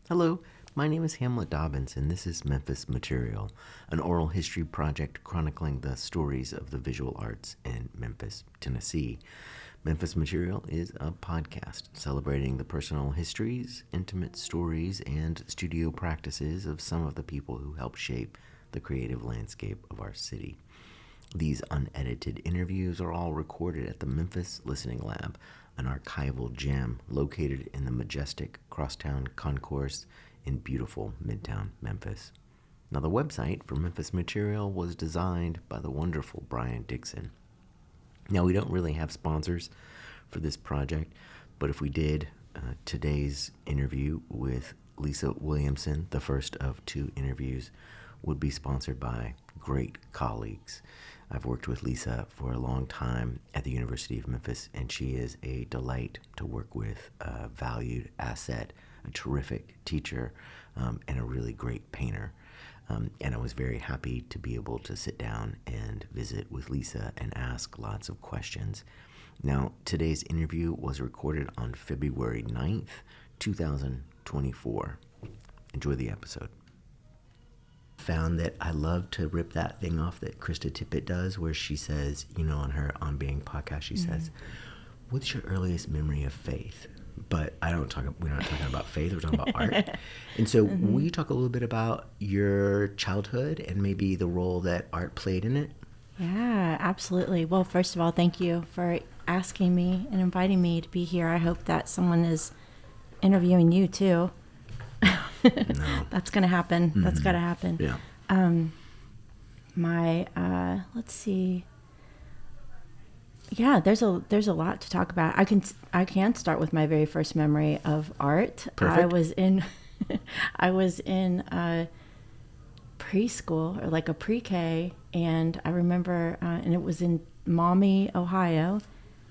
Hello, my name is Hamlet Dobbins, and this is Memphis Material, an oral history project chronicling the stories of the visual arts in Memphis, Tennessee. Memphis Material is a podcast celebrating the personal histories, intimate stories, and studio practices of some of the people who helped shape the creative landscape of our city. These unedited interviews are all recorded at the Memphis Listening Lab, an archival gem located in the majestic Crosstown Concourse in beautiful Midtown Memphis. Now, the website for Memphis Material was designed by the wonderful Brian Dixon. Now, we don't really have sponsors for this project, but if we did, today's interview with Lisa Williamson, the first of two interviews, would be sponsored by great colleagues. I've worked with Lisa for a long time at the University of Memphis, and she is a delight to work with, a valued asset, a terrific teacher, and a really great painter. And I was very happy to be able to sit down and visit with Lisa and ask lots of questions. Now, today's interview was recorded on February 9th, 2024. Enjoy the episode. Found that I love to rip that thing off that Krista Tippett does, where she says, on her On Being podcast, she says, "What's your earliest memory of faith?" But we're not talking about faith, we're talking about art. And so will you talk a little bit about your childhood and maybe the role that art played in it? Yeah, absolutely. Well, first of all, thank you for asking me and inviting me to be here. I hope that someone is interviewing you too. No. That's going to happen. Mm-hmm. That's got to happen. Yeah. Let's see. Yeah, there's a lot to talk about. I can start with my very first memory of art. Perfect. I was in preschool, or like a pre-K, and I remember, and it was in Maumee, Ohio,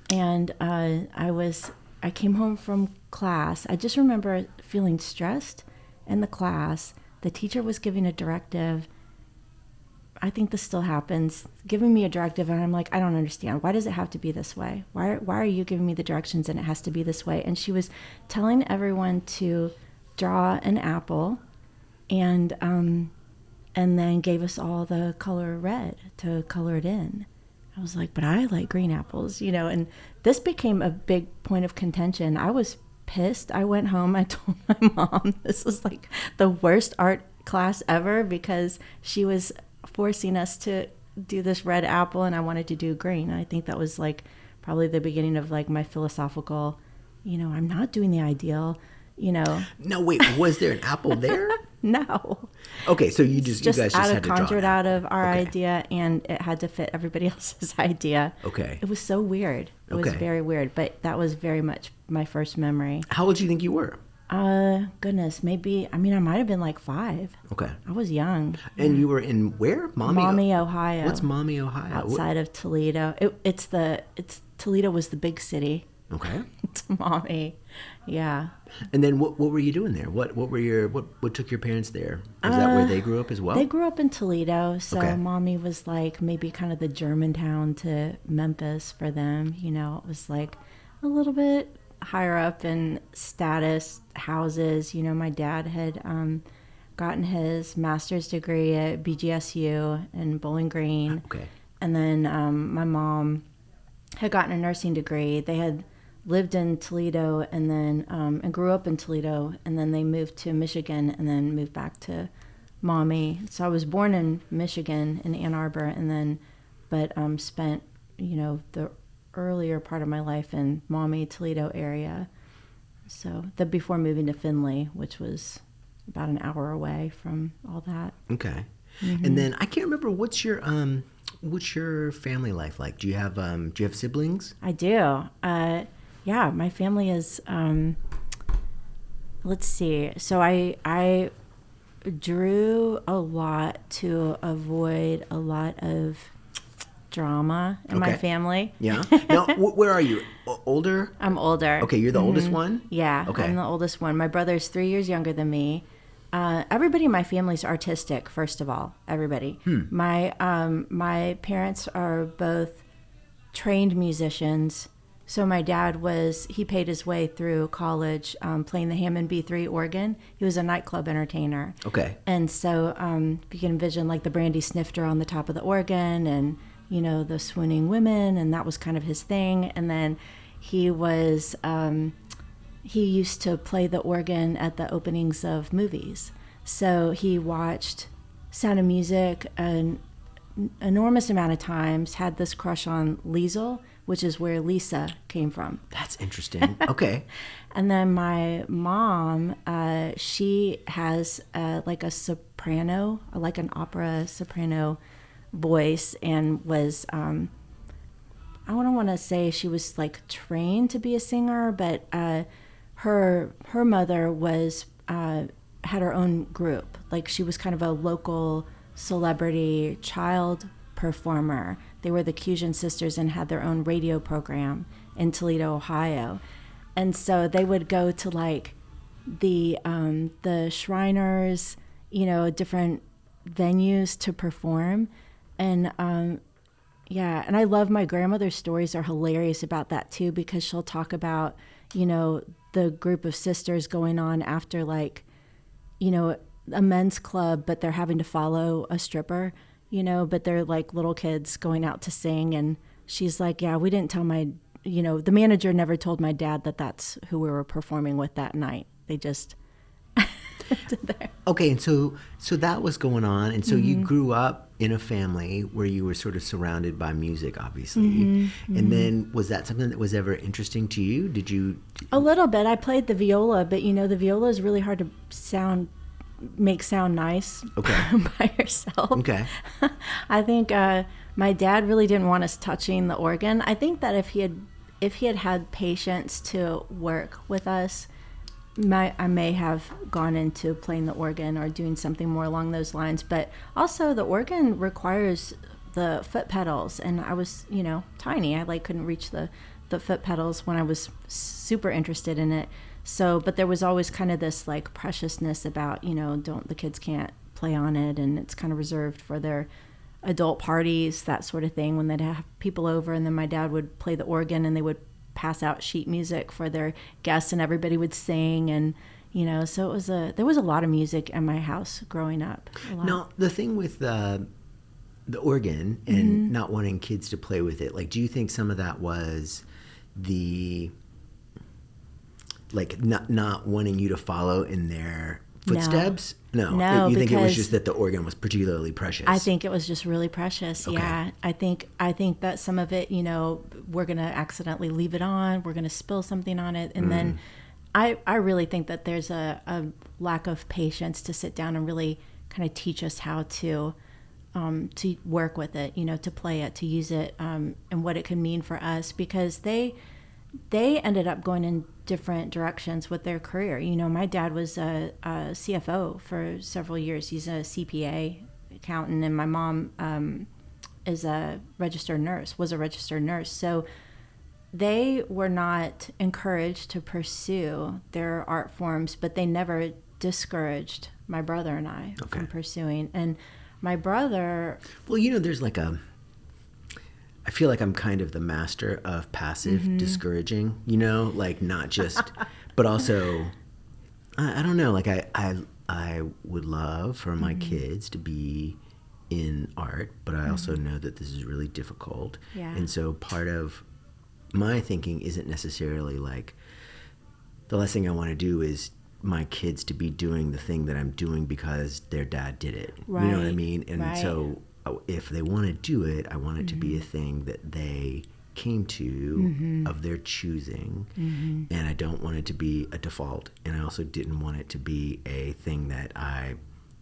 and I came home from class. I just remember feeling stressed in the class. The teacher was giving a directive. I think this still happens, giving me a directive, and I'm like, I don't understand. Why does it have to be this way? Why are you giving me the directions and it has to be this way? And she was telling everyone to draw an apple, and then gave us all the color red to color it in. I was like, but I like green apples, and this became a big point of contention. I was pissed. I went home. I told my mom this was like the worst art class ever because she was forcing us to do this red apple and I wanted to do green. And I think that was like probably the beginning of like my philosophical, I'm not doing the ideal, No, wait, was there an apple there? No. Okay, so you guys just had to draw it conjured out of our idea, and it had to fit everybody else's idea. Okay. It was so weird. It was very weird, but that was very much my first memory. How old do you think you were? Goodness, maybe, I might have been like 5. Okay. I was young. And you were in where? Maumee, Ohio. What's Maumee, Ohio? Outside of Toledo. Toledo was the big city. Okay. It's Maumee. Yeah. And then what were you doing there? What took your parents there? Is that where they grew up as well? They grew up in Toledo, so okay. Maumee was like maybe kind of the Germantown to Memphis for them. It was like a little bit higher up in status houses. My dad had gotten his master's degree at BGSU in Bowling Green. Okay. And then my mom had gotten a nursing degree. They had lived in Toledo and then and grew up in Toledo, and then they moved to Michigan and then moved back to Maumee. So I was born in Michigan in Ann Arbor, but spent the earlier part of my life in Maumee, Toledo area. So before moving to Findlay, which was about an hour away from all that. Okay. Mm-hmm. And then I can't remember, what's your family life like? Do you have siblings? I do. Yeah, my family is, let's see. So I drew a lot to avoid a lot of drama in my family. Yeah. Now, where are you? Older? I'm older. Okay, you're the oldest one? Yeah, okay. I'm the oldest one. My brother's 3 years younger than me. Everybody in my family is artistic, first of all. Everybody. My parents are both trained musicians. So my dad he paid his way through college playing the Hammond B3 organ. He was a nightclub entertainer. Okay. And so if you can envision like the brandy snifter on the top of the organ and, the swooning women, and that was kind of his thing. And then he used to play the organ at the openings of movies. So he watched Sound of Music an enormous amount of times, had this crush on Liesel, which is where Lisa came from. That's interesting. Okay. And then my mom, she has like a soprano, like an opera soprano voice, and was, I don't want to say she was like trained to be a singer, but her mother was had her own group. Like she was kind of a local celebrity child performer. They were the Cusian Sisters and had their own radio program in Toledo, Ohio. And so they would go to like the Shriners, different venues to perform. And and I love my grandmother's stories are hilarious about that too, because she'll talk about, the group of sisters going on after like, a men's club, but they're having to follow a stripper, but they're like little kids going out to sing. And she's like, yeah, we didn't tell the manager never told my dad that that's who we were performing with that night. They just did there. Okay. And so that was going on. And so you grew up in a family where you were sort of surrounded by music, obviously. And then was that something that was ever interesting to you? Did you? A little bit. I played the viola, but the viola is really hard to make sound nice by yourself. Okay. I think my dad really didn't want us touching the organ. I think that if he had patience to work with us, I may have gone into playing the organ or doing something more along those lines. But also the organ requires the foot pedals, and I was tiny. I couldn't reach the foot pedals when I was super interested in it. So, but there was always kind of this like preciousness about, the kids can't play on it, and it's kind of reserved for their adult parties, that sort of thing, when they'd have people over. And then my dad would play the organ and they would pass out sheet music for their guests and everybody would sing. And, so there was a lot of music in my house growing up. Now, the thing with the organ and not wanting kids to play with it, like, do you think some of that was not wanting you to follow in their footsteps? No, you think it was just that the organ was particularly precious? I think it was just really precious. Okay. Yeah, I think that some of it, we're gonna accidentally leave it on, we're gonna spill something on it, and then I really think that there's a lack of patience to sit down and really kind of teach us how to work with it, to play it, to use it, and what it can mean for us, because they ended up going in different directions with their career. My dad was a CFO for several years. He's a CPA accountant, and my mom was a registered nurse. So they were not encouraged to pursue their art forms, but they never discouraged my brother and I from pursuing. And my brother... Well, there's like I feel like I'm kind of the master of passive discouraging, not just, but also, I don't know, like I would love for my kids to be in art, but I also know that this is really difficult. Yeah. And so part of my thinking isn't necessarily like, the last thing I want to do is my kids to be doing the thing that I'm doing because their dad did it. Right. You know what I mean? And so if they want to do it, I want it to be a thing that they came to of their choosing. And I don't want it to be a default. And I also didn't want it to be a thing that I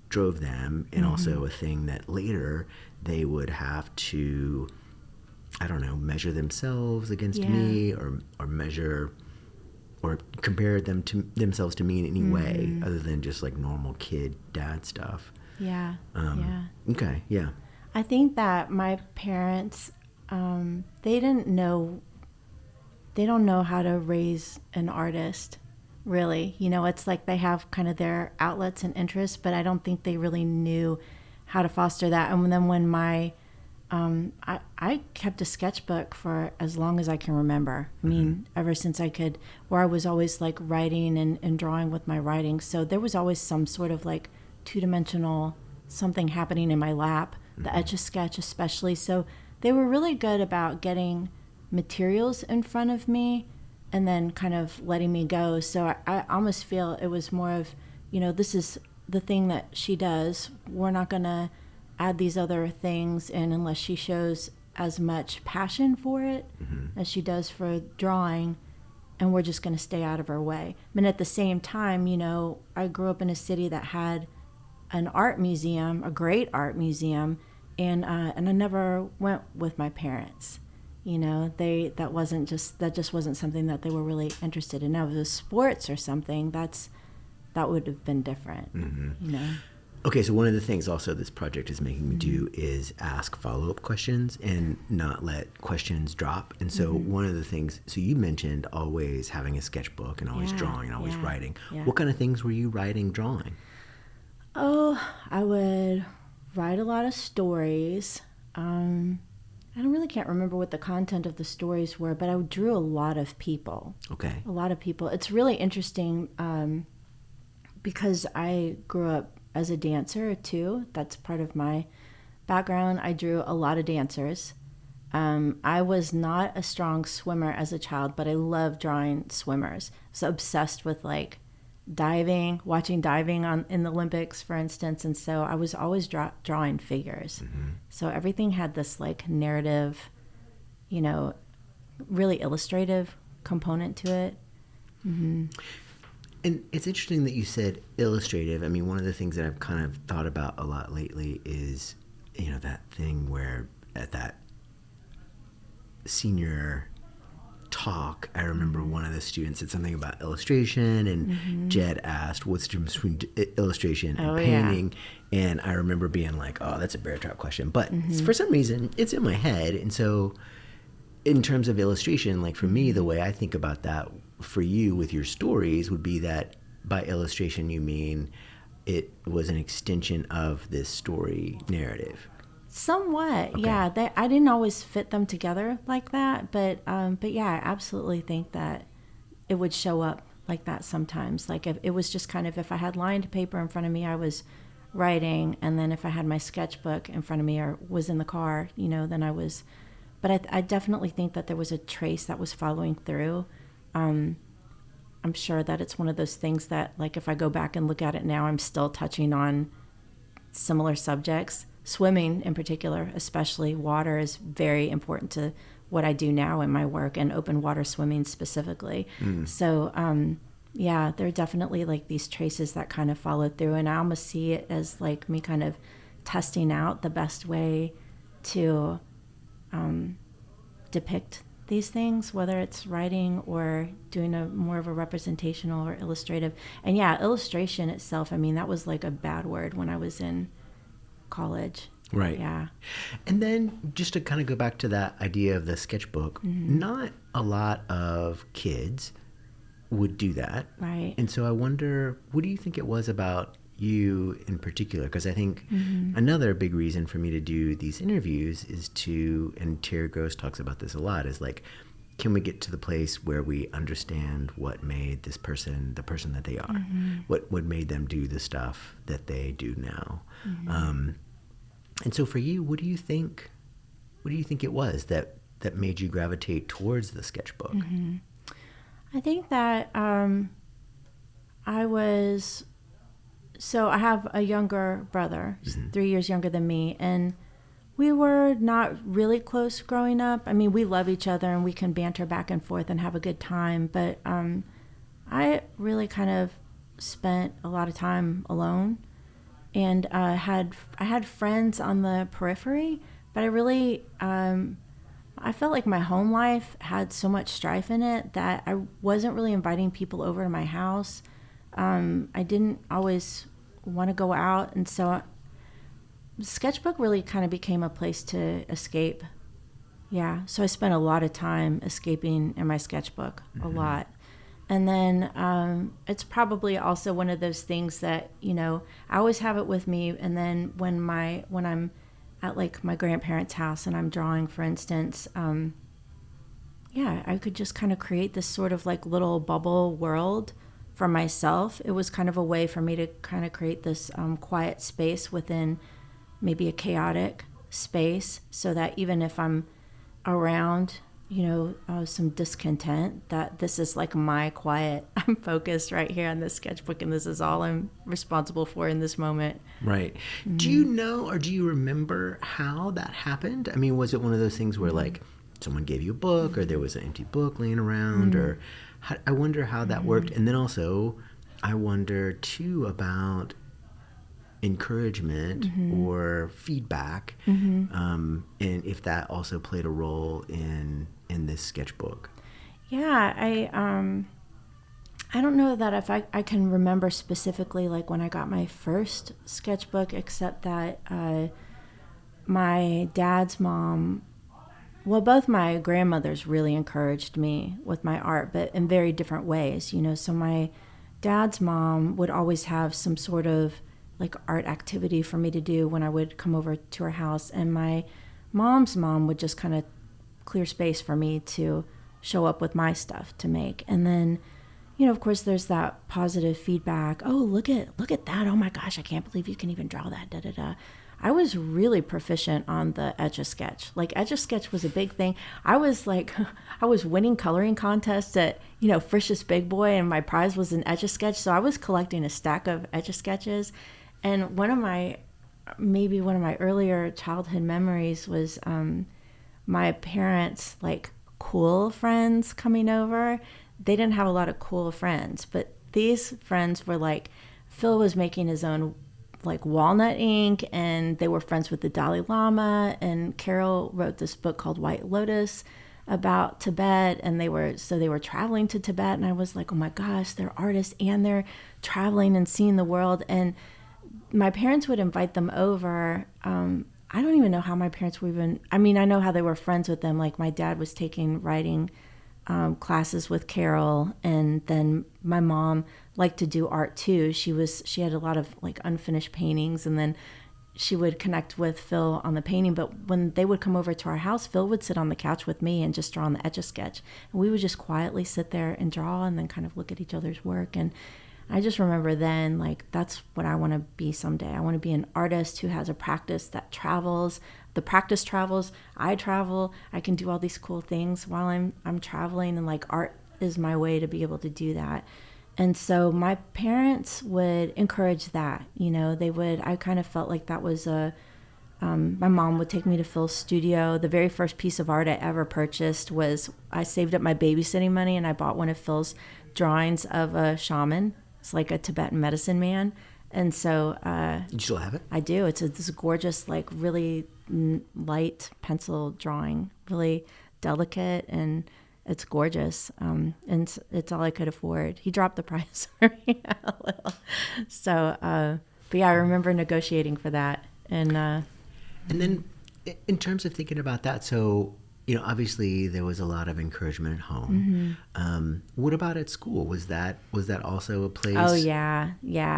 drove them, and also a thing that later they would have to, I don't know, measure themselves against me, or measure or compare themselves to me in any way other than just like normal kid dad stuff. Yeah. Okay. Yeah. I think that my parents, they don't know how to raise an artist, really. It's like they have kind of their outlets and interests, but I don't think they really knew how to foster that. And then when my I kept a sketchbook for as long as I can remember. I mean, ever since I could, where I was always like writing and drawing with my writing. So there was always some sort of like two-dimensional something happening in my lap, the Etch-a-Sketch especially. So they were really good about getting materials in front of me and then kind of letting me go. So I almost feel it was more of, this is the thing that she does. We're not going to add these other things in unless she shows as much passion for it as she does for drawing, and we're just going to stay out of her way. But at the same time, I grew up in a city that had an art museum, a great art museum, and I never went with my parents. That just wasn't something that they were really interested in. Now, if it was sports or something, that would have been different. Okay, so one of the things also this project is making me do is ask follow-up questions and not let questions drop. And so one of the things, so you mentioned always having a sketchbook and always drawing and always writing. Yeah. What kind of things were you writing, drawing? Oh, I would write a lot of stories. I really can't remember what the content of the stories were, but I drew a lot of people. Okay. A lot of people. It's really interesting because I grew up as a dancer too. That's part of my background. I drew a lot of dancers. I was not a strong swimmer as a child, but I loved drawing swimmers. I was obsessed with like diving, watching diving in the Olympics, for instance. And so I was always drawing figures. So everything had this like narrative, really illustrative component to it. And it's interesting that you said illustrative. I mean, one of the things that I've kind of thought about a lot lately is, that thing where at that senior talk, I remember one of the students said something about illustration, and Jed asked, what's the difference between illustration and painting? Yeah. And I remember being like, oh, that's a bear trap question. But for some reason, it's in my head. And so in terms of illustration, like for me, the way I think about that for you with your stories would be that by illustration, you mean it was an extension of this story narrative. Somewhat, okay. Yeah. I didn't always fit them together like that, but yeah, I absolutely think that it would show up like that sometimes. Like if it was just kind of, if I had lined paper in front of me, I was writing, and then if I had my sketchbook in front of me or was in the car, then I was. But I definitely think that there was a trace that was following through. I'm sure that it's one of those things that, like, if I go back and look at it now, I'm still touching on similar subjects. Swimming in particular, especially water, is very important to what I do now in my work, and open water swimming specifically. So, yeah, there are definitely like these traces that kind of follow through, and I almost see it as like me kind of testing out the best way to depict these things, whether it's writing or doing a more of a representational or illustrative. And yeah, illustration itself, I mean, that was like a bad word when I was in college. Right. Yeah. And then just to kind of go back to that idea of the sketchbook, not a lot of kids would do that. Right. And so I wonder, what do you think it was about you in particular? Because I think another big reason for me to do these interviews is to, and Terry Gross talks about this a lot, is like, can we get to the place where we understand what made this person the person that they are? What made them do the stuff that they do now? And so for you, what do you think it was that made you gravitate towards the sketchbook? I think that I have a younger brother, he's 3 years younger than me, and we were not really close growing up. I mean, we love each other and we can banter back and forth and have a good time, but I really kind of spent a lot of time alone, and I had friends on the periphery, but I really I felt like my home life had so much strife in it that I wasn't really inviting people over to my house. I didn't always want to go out, and so sketchbook really kind of became a place to escape. Yeah, so I spent a lot of time escaping in my sketchbook, a lot. And then it's probably also one of those things that, I always have it with me, and then when I'm at like my grandparents' house and I'm drawing, for instance, I could just kind of create this sort of like little bubble world for myself. It was kind of a way for me to kind of create this quiet space within maybe a chaotic space, so that even if I'm around, some discontent, that this is like my quiet, I'm focused right here on this sketchbook and this is all I'm responsible for in this moment. Right. Do you know, or do you remember how that happened? I mean, was it one of those things where like someone gave you a book or there was an empty book laying around, or I wonder how that worked. And then also I wonder too about encouragement or feedback, and if that also played a role in this sketchbook. Yeah, I don't know that if I can remember specifically like when I got my first sketchbook, except that my dad's mom, well, both my grandmothers really encouraged me with my art, but in very different ways, So my dad's mom would always have some sort of like art activity for me to do when I would come over to her house, and my mom's mom would just kind of clear space for me to show up with my stuff to make. And then, of course, there's that positive feedback. Oh, look at that. Oh my gosh, I can't believe you can even draw that. Da da da. I was really proficient on the Etch-a-Sketch. Like Etch-a-Sketch was a big thing. I was winning coloring contests at, Frisch's Big Boy, and my prize was an Etch-a-Sketch. So I was collecting a stack of Etch-a-Sketches. And one of my earlier childhood memories was my parents' like cool friends coming over. They didn't have a lot of cool friends, but these friends were like, Phil was making his own like walnut ink, and they were friends with the Dalai Lama, and Carol wrote this book called White Lotus about Tibet, and they were traveling to Tibet, and I was like, oh my gosh, they're artists and they're traveling and seeing the world. And my parents would invite them over. I don't even know how my parents were even, I know how they were friends with them. Like my dad was taking writing classes with Carol, and then my mom liked to do art too. She had a lot of like unfinished paintings, and then she would connect with Phil on the painting. But when they would come over to our house, Phil would sit on the couch with me and just draw on the Etch-a-Sketch, and we would just quietly sit there and draw, and then kind of look at each other's work. And I just remember then, like, that's what I want to be someday. I want to be an artist who has a practice that travels. The practice travels. I travel. I can do all these cool things while I'm traveling, and like art is my way to be able to do that. And so my parents would encourage that. I kind of felt like that was my mom would take me to Phil's studio. The very first piece of art I ever purchased was, I saved up my babysitting money and I bought one of Phil's drawings of a shaman. It's like a Tibetan medicine man. And so You still have it? I do. It's this gorgeous, like really light pencil drawing, really delicate, and it's gorgeous. And it's all I could afford. He dropped the price for me a little. So, but yeah, I remember negotiating for that. And then in terms of thinking about that, so, obviously there was a lot of encouragement at home. What about at school? Was that also a place? Oh yeah.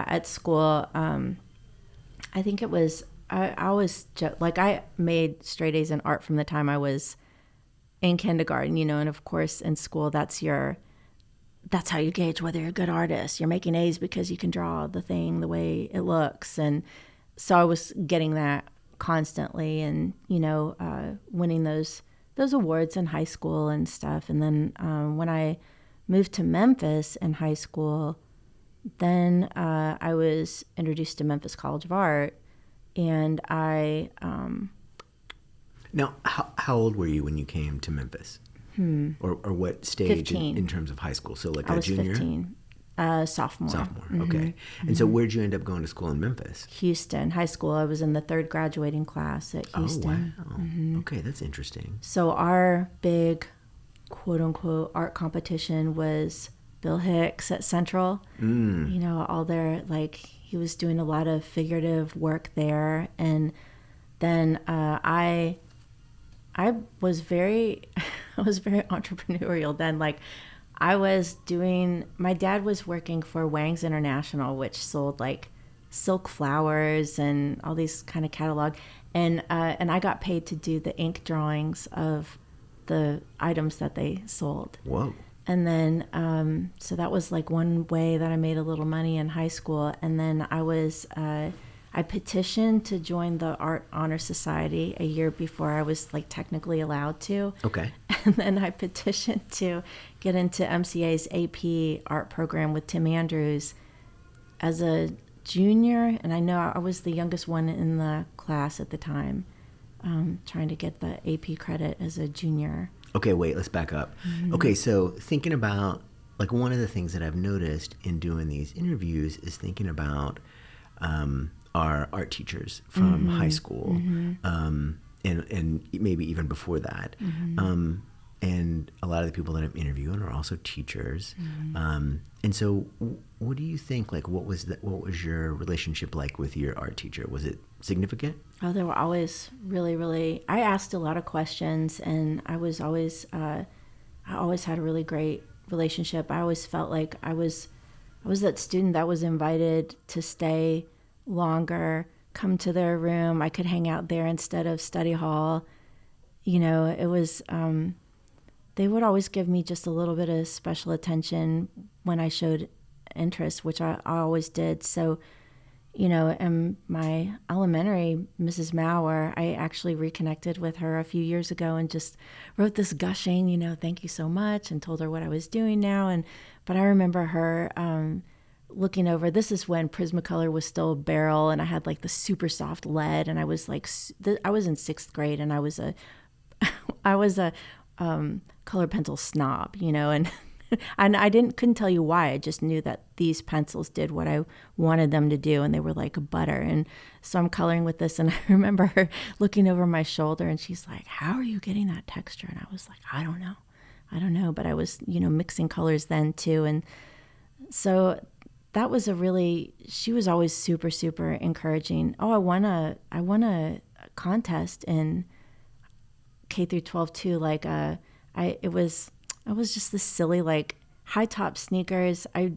At school, I think it was, I was like, I made straight A's in art from the time I was in kindergarten, and of course in school, that's how you gauge whether you're a good artist. You're making A's because you can draw the thing the way it looks. And so I was getting that constantly, and, winning those awards in high school and stuff. And then when I moved to Memphis in high school, then I was introduced to Memphis College of Art, and I... Now, how old were you when you came to Memphis? Or what stage in terms of high school? So like I a was junior? 15. Sophomore. Okay. And so where'd you end up going to school in Memphis? Houston High School. I was in the third graduating class at Houston. Oh, wow. Okay, that's interesting. So our big, quote unquote, art competition was Bill Hicks at Central. All their, like, he was doing a lot of figurative work there. And then I was very, I was very entrepreneurial then. Like, my dad was working for Wang's International, which sold like silk flowers and all these kind of catalog. And I got paid to do the ink drawings of the items that they sold. Whoa. And then, so that was like one way that I made a little money in high school. And then I petitioned to join the Art Honor Society a year before I was like technically allowed to. Okay. And then I petitioned to get into MCA's AP art program with Tim Andrews as a junior. And I know I was the youngest one in the class at the time, trying to get the AP credit as a junior. Okay, wait, let's back up. Mm-hmm. Okay, so thinking about, like, one of the things that I've noticed in doing these interviews is thinking about our art teachers from high school, and maybe even before that. And a lot of the people that I'm interviewing are also teachers. And so what do you think, like, what was your relationship like with your art teacher? Was it significant? Oh, they were always really, really, I asked a lot of questions, and I always had a really great relationship. I always felt like I was that student that was invited to stay longer, come to their room. I could hang out there instead of study hall. You know, it was, they would always give me just a little bit of special attention when I showed interest, which I always did. So, you know, in my elementary, Mrs. Mauer, I actually reconnected with her a few years ago and just wrote this gushing, you know, thank you so much, and told her what I was doing now. But I remember her looking over, this is when Prismacolor was still a barrel, and I had like the super soft lead, and I was like, I was in sixth grade, and I was a color pencil snob, you know, and I couldn't tell you why. I just knew that these pencils did what I wanted them to do, and they were like butter. And so I'm coloring with this, and I remember her looking over my shoulder, and she's like, how are you getting that texture? And I was like, I don't know. But I was, you know, mixing colors then too. And so that was she was always super, super encouraging. Oh, I won a contest in K through 12 too. Like, I was just this silly, like, high top sneakers. I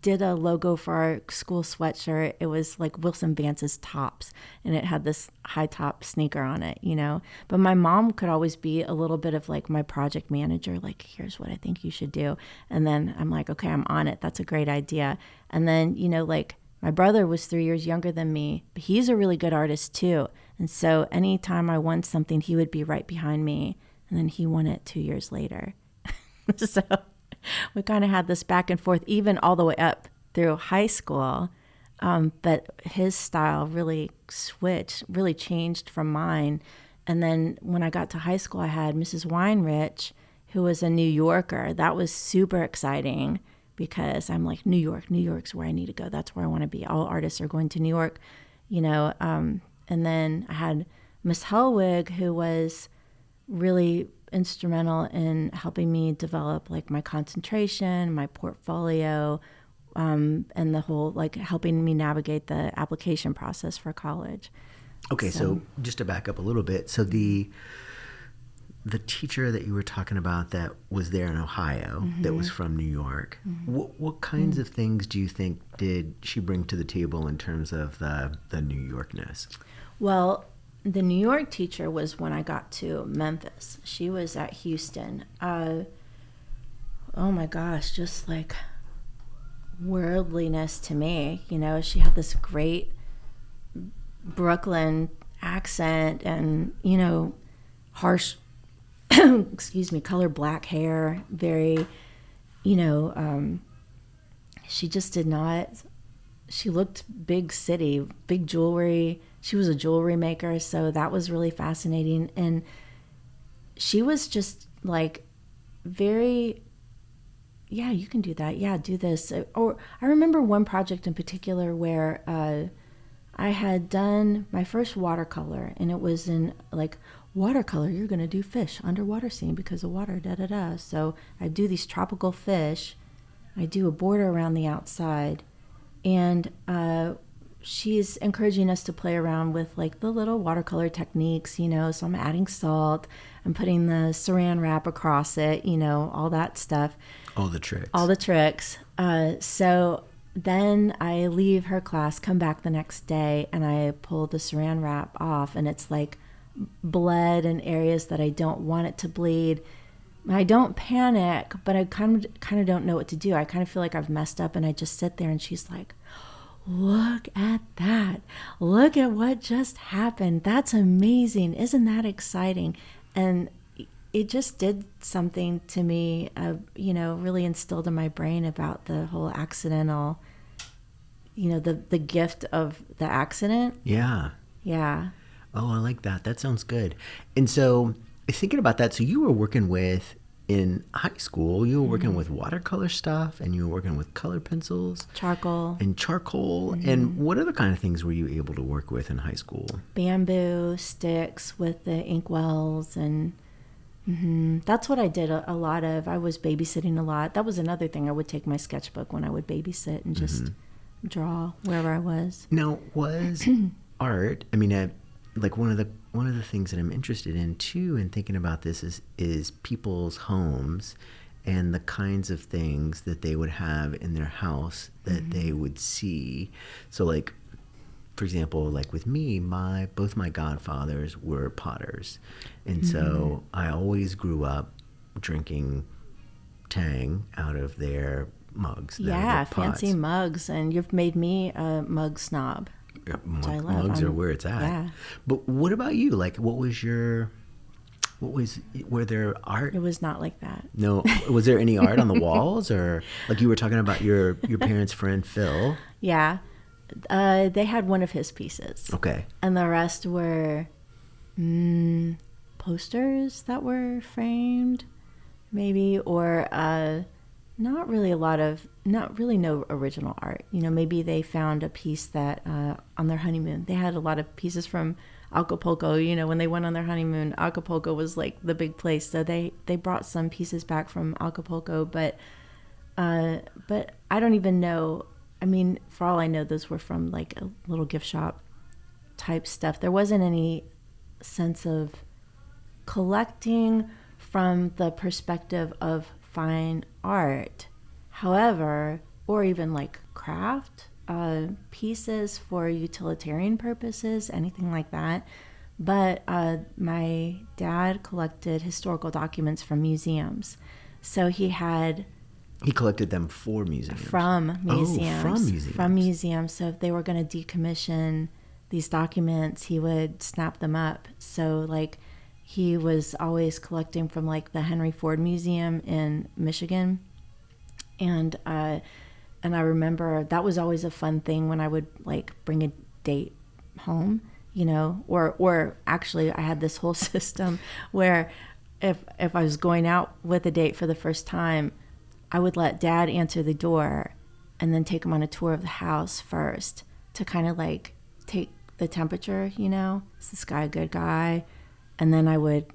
did a logo for our school sweatshirt. It was like Wilson Vance's tops, and it had this high top sneaker on it, you know. But my mom could always be a little bit of like my project manager, like, here's what I think you should do. And then I'm like, okay, I'm on it. That's a great idea. And then, you know, like, my brother was 3 years younger than me, but he's a really good artist too. And so anytime I won something, he would be right behind me. And then he won it 2 years later. So we kind of had this back and forth, even all the way up through high school. But his style really changed from mine. And then when I got to high school, I had Mrs. Weinrich, who was a New Yorker. That was super exciting because I'm like, New York's where I need to go. That's where I want to be. All artists are going to New York, you know. And then I had Miss Hellwig, who was really instrumental in helping me develop like my concentration, my portfolio, and the whole, like, helping me navigate the application process for college. Okay, so just to back up a little bit, so the teacher that you were talking about that was there in Ohio, that was from New York, what kinds of things do you think did she bring to the table in terms of the New Yorkness? Well, the New York teacher was when I got to Memphis. She was at Houston. Oh my gosh, just like worldliness to me. You know, she had this great Brooklyn accent and, you know, harsh, color black hair, very, you know, she just did not, she looked big city, big jewelry. She was a jewelry maker, so that was really fascinating. And she was just like very, yeah, you can do that. Yeah, do this. Or I remember one project in particular where I had done my first watercolor, and it was in like, watercolor, you're going to do fish, underwater scene because of water, da-da-da. So I do these tropical fish. I do a border around the outside. And she's encouraging us to play around with like the little watercolor techniques, you know, so I'm adding salt, I'm putting the saran wrap across it, you know, all that stuff. All the tricks. So then I leave her class, come back the next day, and I pull the saran wrap off, and it's like bled in areas that I don't want it to bleed. I don't panic, but I kind of don't know what to do. I kind of feel like I've messed up, and I just sit there, and she's like, "Look at that. Look at what just happened. That's amazing. Isn't that exciting?" And it just did something to me, really instilled in my brain about the whole accidental, the gift of the accident. Yeah. Yeah. Oh, I like that. That sounds good. And so thinking about that, so you were working with, in high school, you were working with watercolor stuff, and you were working with color pencils. Charcoal. And charcoal. And what other kind of things were you able to work with in high school? Bamboo sticks with the inkwells, and that's what I did a lot of. I was babysitting a lot. That was another thing. I would take my sketchbook when I would babysit and just draw wherever I was. Now, was art, I mean, like one of the things that I'm interested in too, in thinking about this, is people's homes and the kinds of things that they would have in their house that they would see. So, like, for example, like with me, both my godfathers were potters, and so I always grew up drinking Tang out of their mugs. Yeah, fancy mugs, and you've made me a mug snob. Yeah, which I love. Mugs are where it's at. Yeah. But what about you? Like, were there art? It was not like that. No, was there any art on the walls, or like you were talking about your parents' friend Phil? Yeah, they had one of his pieces. Okay. And the rest were posters that were framed, maybe, or not really no original art. Maybe they found a piece that on their honeymoon. They had a lot of pieces from Acapulco. When they went on their honeymoon, Acapulco was like the big place. So they brought some pieces back from Acapulco, but I don't even know. I mean, for all I know, those were from like a little gift shop type stuff. There wasn't any sense of collecting from the perspective of fine art. However, or even like craft pieces for utilitarian purposes, anything like that. But my dad collected historical documents from museums. So he collected them for museums. From museums. Oh, from museums. From museums. So if they were going to decommission these documents, he would snap them up. So like he was always collecting from like the Henry Ford Museum in Michigan. And I remember that was always a fun thing when I would like bring a date home, or actually I had this whole system where if I was going out with a date for the first time, I would let Dad answer the door and then take him on a tour of the house first to kind of like take the temperature, is this guy a good guy? And then I would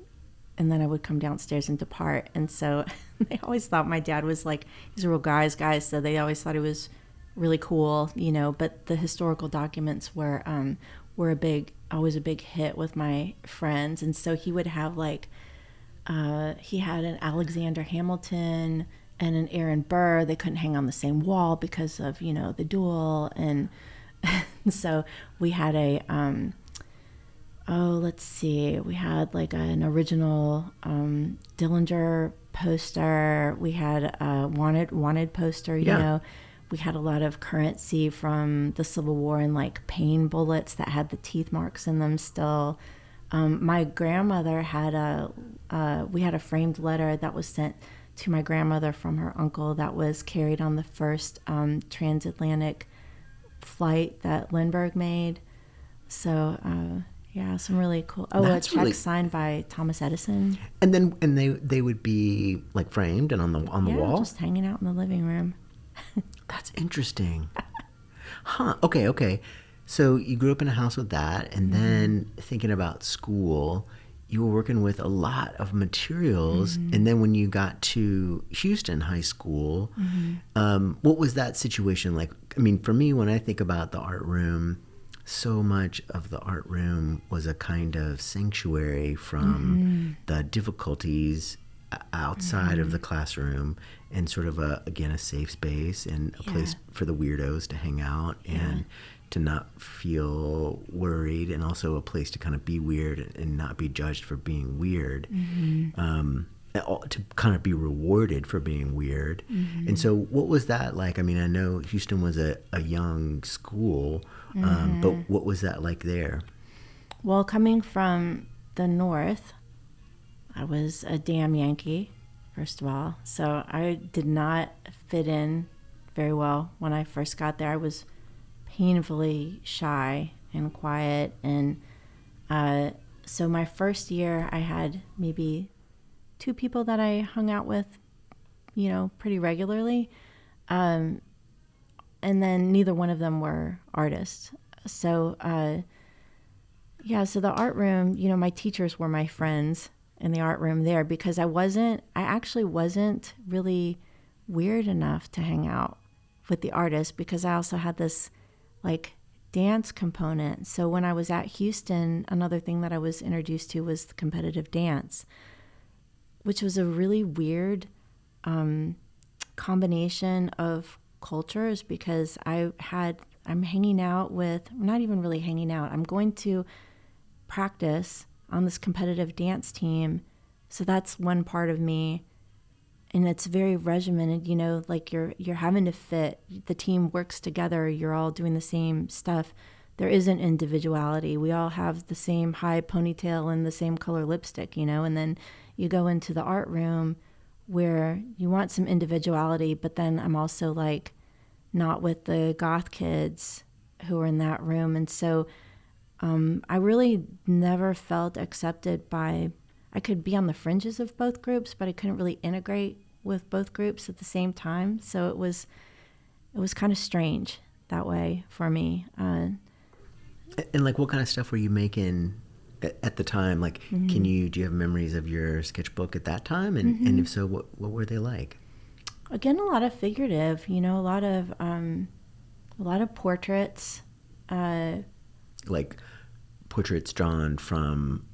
come downstairs and depart. And so they always thought my dad was like, he's a real guy's guy. So they always thought it was really cool, but the historical documents were always a big hit with my friends. And so he would have like, he had an Alexander Hamilton and an Aaron Burr. They couldn't hang on the same wall because of, the duel. And so we had we had like an original Dillinger poster. We had a wanted poster, We had a lot of currency from the Civil War and like pain bullets that had the teeth marks in them still. My grandmother had we had a framed letter that was sent to my grandmother from her uncle that was carried on the first transatlantic flight that Lindbergh made. So, some really cool. Oh, a check signed by Thomas Edison. And they would be like framed and on the wall, just hanging out in the living room. That's interesting. Huh. Okay. So you grew up in a house with that, and then thinking about school, you were working with a lot of materials, and then when you got to Houston High School, what was that situation like? I mean, for me, when I think about the art room, so much of the art room was a kind of sanctuary from the difficulties outside of the classroom, and sort of a safe space and a place for the weirdos to hang out and to not feel worried, and also a place to kind of be weird and not be judged for being weird. To kind of be rewarded for being weird. And so what was that like? I mean, I know Houston was a young school, but what was that like there? Well, coming from the north, I was a damn Yankee, first of all. So I did not fit in very well when I first got there. I was painfully shy and quiet. And so my first year, I had maybe 2 people that I hung out with, pretty regularly. And then neither one of them were artists. So, so the art room, my teachers were my friends in the art room there, because I actually wasn't really weird enough to hang out with the artists, because I also had this like dance component. So when I was at Houston, another thing that I was introduced to was the competitive dance, which was a really weird combination of cultures, because I'm hanging out with, not even really hanging out, I'm going to practice on this competitive dance team. So that's one part of me. And it's very regimented, like you're having to fit. The team works together. You're all doing the same stuff. There isn't individuality. We all have the same high ponytail and the same color lipstick, and then you go into the art room where you want some individuality, but then I'm also like not with the goth kids who are in that room. And so I really never felt accepted I could be on the fringes of both groups, but I couldn't really integrate with both groups at the same time. So it was kind of strange that way for me. And like, what kind of stuff were you making at the time? Like, do you have memories of your sketchbook at that time? And if so, what were they like? Again, a lot of figurative, a lot of portraits. Like portraits drawn from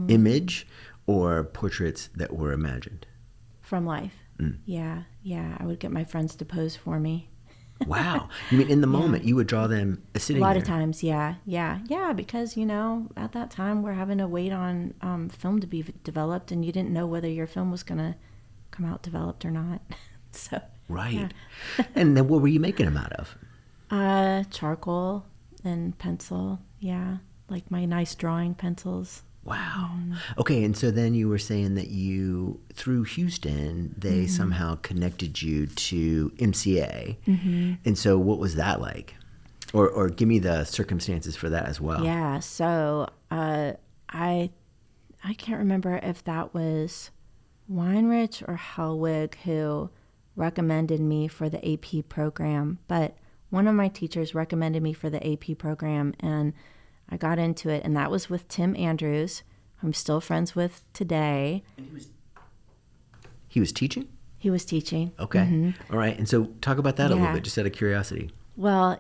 image, or portraits that were imagined? From life. Yeah. I would get my friends to pose for me. Wow. You mean in the moment you would draw them sitting there? A lot of times, yeah, because, at that time we're having to wait on film to be developed, and you didn't know whether your film was going to come out developed or not. So right. Yeah. And then what were you making them out of? Charcoal and pencil, like my nice drawing pencils. Wow. Okay, and so then you were saying that through Houston, they somehow connected you to MCA. And so what was that like? Or give me the circumstances for that as well. Yeah, so I can't remember if that was Weinrich or Hellwig who recommended me for the AP program, but one of my teachers recommended me for the AP program, and I got into it, and that was with Tim Andrews, who I'm still friends with today. And he was teaching? He was teaching. Okay. All right. And so talk about that a little bit, just out of curiosity. Well,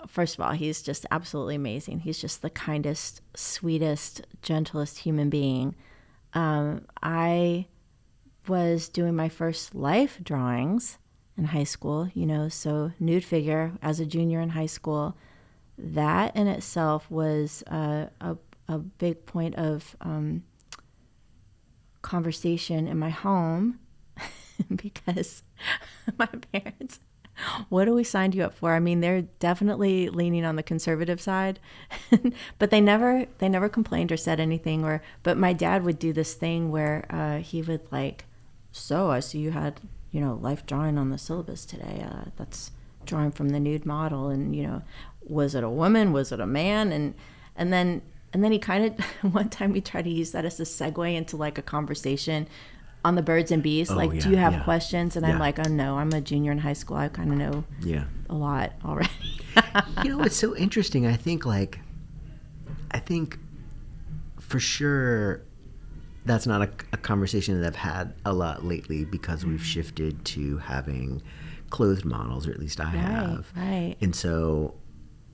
first of all, he's just absolutely amazing. He's just the kindest, sweetest, gentlest human being. I was doing my first life drawings in high school, so nude figure as a junior in high school. That in itself was a big point of conversation in my home because my parents, what do we signed you up for? I mean, they're definitely leaning on the conservative side, but they never complained or said anything. But my dad would do this thing where he would like, so I see you had life drawing on the syllabus today. That's drawing from the nude model, and was it a woman? Was it a man? And then he kind of, one time we tried to use that as a segue into like a conversation on the birds and bees. Do you have questions? And I'm like, oh no, I'm a junior in high school. I kind of know a lot already. It's so interesting. I think for sure that's not a conversation that I've had a lot lately, because we've shifted to having clothed models, or at least I have. Right. And so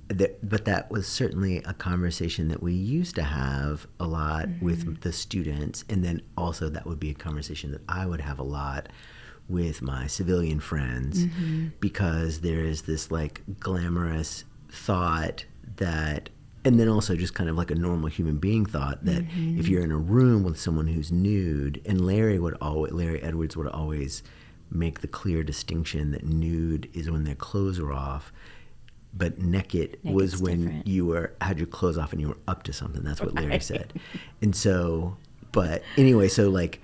but that was certainly a conversation that we used to have a lot with the students. And then also that would be a conversation that I would have a lot with my civilian friends, because there is this like glamorous thought that, and then also just kind of like a normal human being thought that if you're in a room with someone who's nude, and Larry Edwards would always make the clear distinction that nude is when their clothes are off, but naked was when different. You had your clothes off and you were up to something. That's what Larry said. And so, but anyway, so like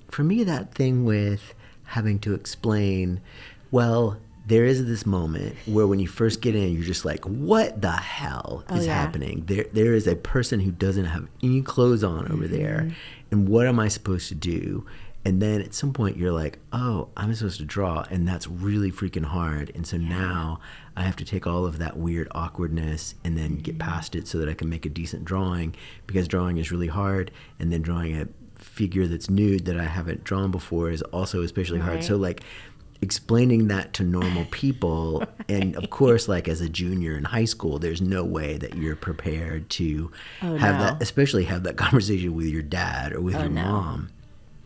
for me, that thing with having to explain, well, there is this moment where when you first get in, you're just like, what the hell is happening? There is a person who doesn't have any clothes on over there. And what am I supposed to do? And then at some point you're like, oh, I'm supposed to draw. And that's really freaking hard. And so now I have to take all of that weird awkwardness and then get past it so that I can make a decent drawing, because drawing is really hard. And then drawing a figure that's nude that I haven't drawn before is also especially hard. So like explaining that to normal people, and of course, like as a junior in high school, there's no way that you're prepared to have that, especially have that conversation with your dad or with your mom.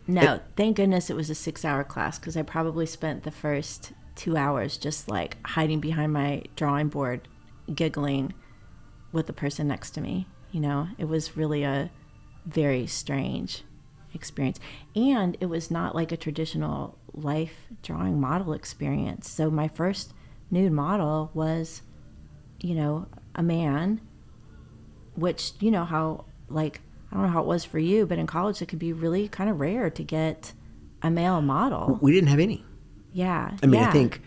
No, thank goodness it was a 6-hour class, because I probably spent the first 2 hours just like hiding behind my drawing board, giggling with the person next to me. You know, it was really a very strange experience. And it was not like a traditional life drawing model experience. So my first nude model was, you know, a man, which, you know, how, like, I don't know how it was for you, but in college it could be really kind of rare to get a male model. We didn't have any. Yeah. I mean, I think,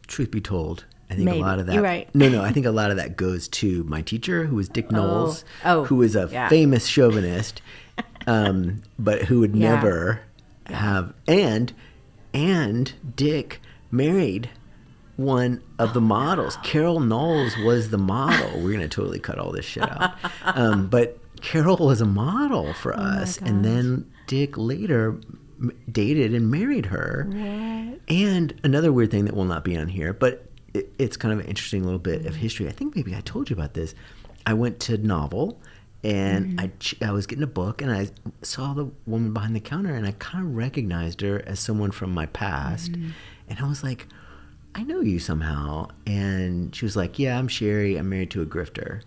truth be told, I think a lot of that. You're right. No, I think a lot of that goes to my teacher, who was Dick Knowles, who was a famous chauvinist, but who would never have. And Dick married one of the models. Carol Knowles was the model. We're going to totally cut all this shit out. But Carol was a model for us. And then Dick later dated and married her. What? And another weird thing that will not be on here, but it's kind of an interesting little bit of history. I think maybe I told you about this. I went to Novel, and I was getting a book, and I saw the woman behind the counter, and I kind of recognized her as someone from my past. And I was like, I know you somehow. And she was like, yeah, I'm Sherry. I'm married to a grifter.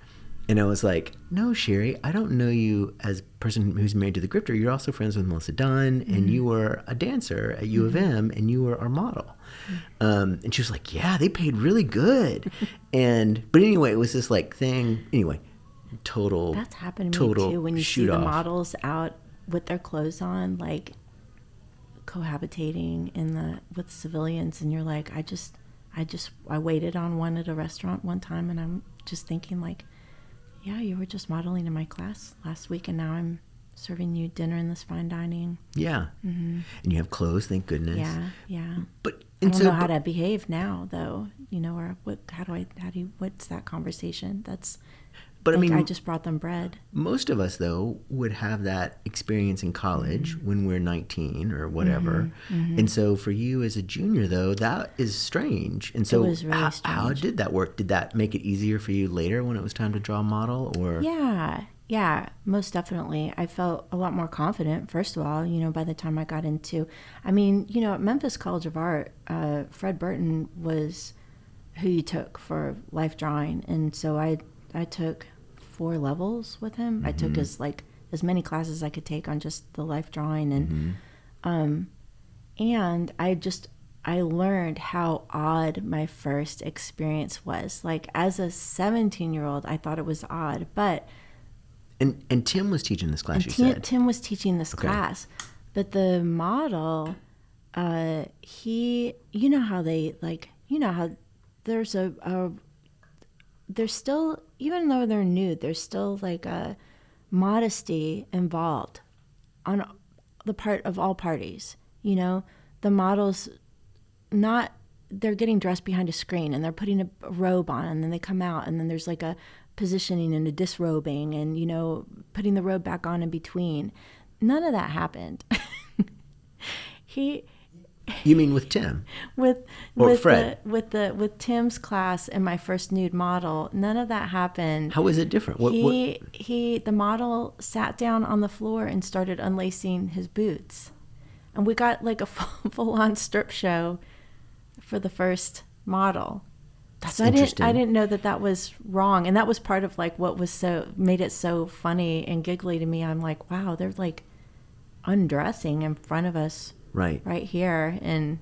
And I was like, no, Sherry, I don't know you as a person who's married to the grifter. You're also friends with Melissa Dunn, and you were a dancer at U of M, and you were our model. And she was like, yeah, they paid really good. But anyway, it was this like thing. Anyway, total. That's happened to me too. When you see the models out with their clothes on, like cohabitating with civilians, and you're like, I waited on one at a restaurant one time, and I'm just thinking like, yeah, you were just modeling in my class last week, and now I'm serving you dinner in this fine dining. Yeah. And you have clothes, thank goodness. Yeah. But I don't know how to behave now, though. You know, or what's that conversation? But I mean, I just brought them bread. Most of us, though, would have that experience in college when we're 19 or whatever. And so for you as a junior, though, that is strange. And so it was really strange. How did that work? Did that make it easier for you later when it was time to draw a model? Or Yeah, most definitely. I felt a lot more confident, first of all, you know, by the time I got into, I mean, you know, at Memphis College of Art, Fred Burton was who you took for life drawing. And so I took 4 levels with him. I took as many classes as I could take on just the life drawing. And I learned how odd my first experience was. Like as a 17-year-old, I thought it was odd, but And Tim was teaching this class, you said? Tim was teaching this class. But the model, you know how they, like, you know how there's there's still, even though they're nude, there's still like a modesty involved on the part of all parties. You know, the models, they're getting dressed behind a screen, and they're putting a robe on, and then they come out, and then there's like a positioning and a disrobing, and, you know, putting the robe back on in between. None of that happened. You mean with Tim? with Or with Fred? with Tim's class and my first nude model. None of that happened. How is it different? What? The model sat down on the floor and started unlacing his boots, and we got like a full-on strip show for the first model. That's So interesting. I didn't know that was wrong, and that was part of like what was made it so funny and giggly to me. I'm like, wow, they're like undressing in front of us Right. here, and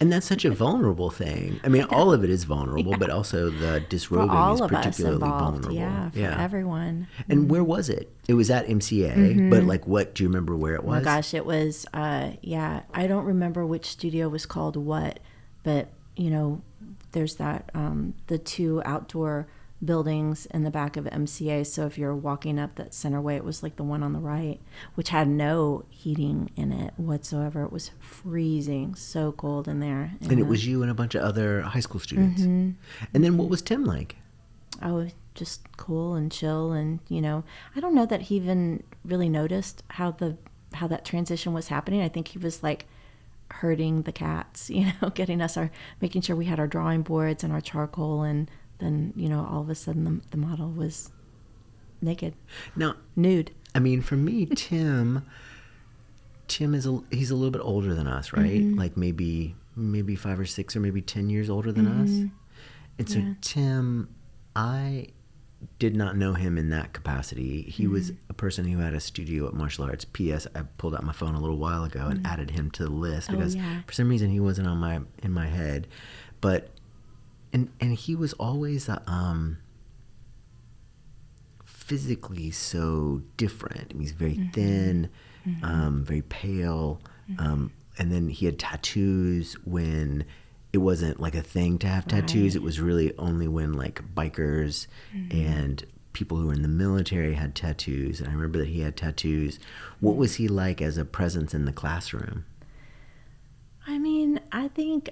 And that's such a vulnerable thing. I mean, all of it is vulnerable, but also the for disrobing all is of us particularly involved, vulnerable. for everyone. And where was it? It was at MCA, but like, what do you remember where it was? Oh my gosh, it was I don't remember which studio was called what, but there's that the two outdoor buildings in the back of MCA. So if you're walking up that center way, it was like the one on the right, which had no heating in it whatsoever. It was freezing, so cold in there. And it was you and a bunch of other high school students. And then what was Tim like? Oh, just cool and chill, and I don't know that he even really noticed how that transition was happening. I think he was like herding the cats, getting us making sure we had our drawing boards and our charcoal, and then all of a sudden the model was naked. Now, nude. I mean, for me, Tim he's a little bit older than us, right? Like maybe 5 or 6 or maybe 10 years older than us. And so Tim, I did not know him in that capacity. He was a person who had a studio at martial arts. P.S. I pulled out my phone a little while ago and added him to the list because for some reason he wasn't in my head. But and he was always physically so different. I mean, he's very thin, very pale, and then he had tattoos when it wasn't like a thing to have tattoos. It was really only when like bikers and people who were in the military had tattoos. And I remember that he had tattoos. What was he like as a presence in the classroom? I mean, I think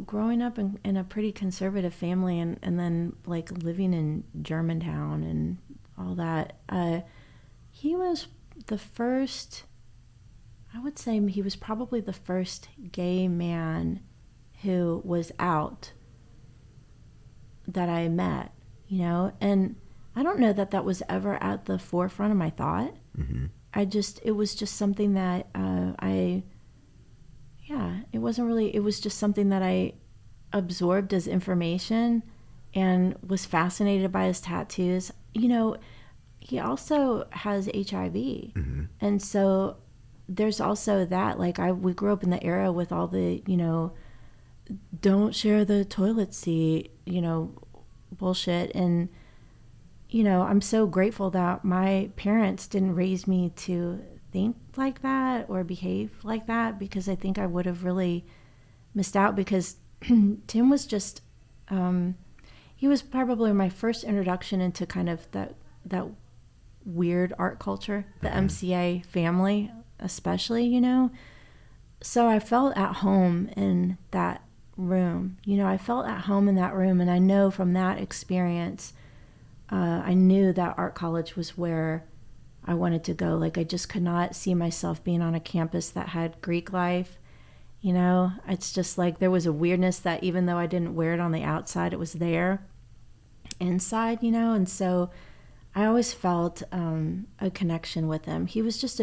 growing up in a pretty conservative family, and then like living in Germantown and all that, he was the first, I would say he was probably the first gay man who was out that I met, and I don't know that was ever at the forefront of my thought. It was just something that it wasn't really, it was just something that I absorbed as information and was fascinated by his tattoos. He also has HIV. And so there's also that, like we grew up in the era with all the, don't share the toilet seat, bullshit. And, I'm so grateful that my parents didn't raise me to think like that or behave like that, because I think I would have really missed out, because Tim was just, he was probably my first introduction into kind of that weird art culture, the MCA family especially, So I felt at home in that room. I felt at home in that room, and I know from that experience, I knew that art college was where I wanted to go. Like, I just could not see myself being on a campus that had Greek life. It's just like there was a weirdness that even though I didn't wear it on the outside, it was there inside, and so I always felt a connection with him. He was just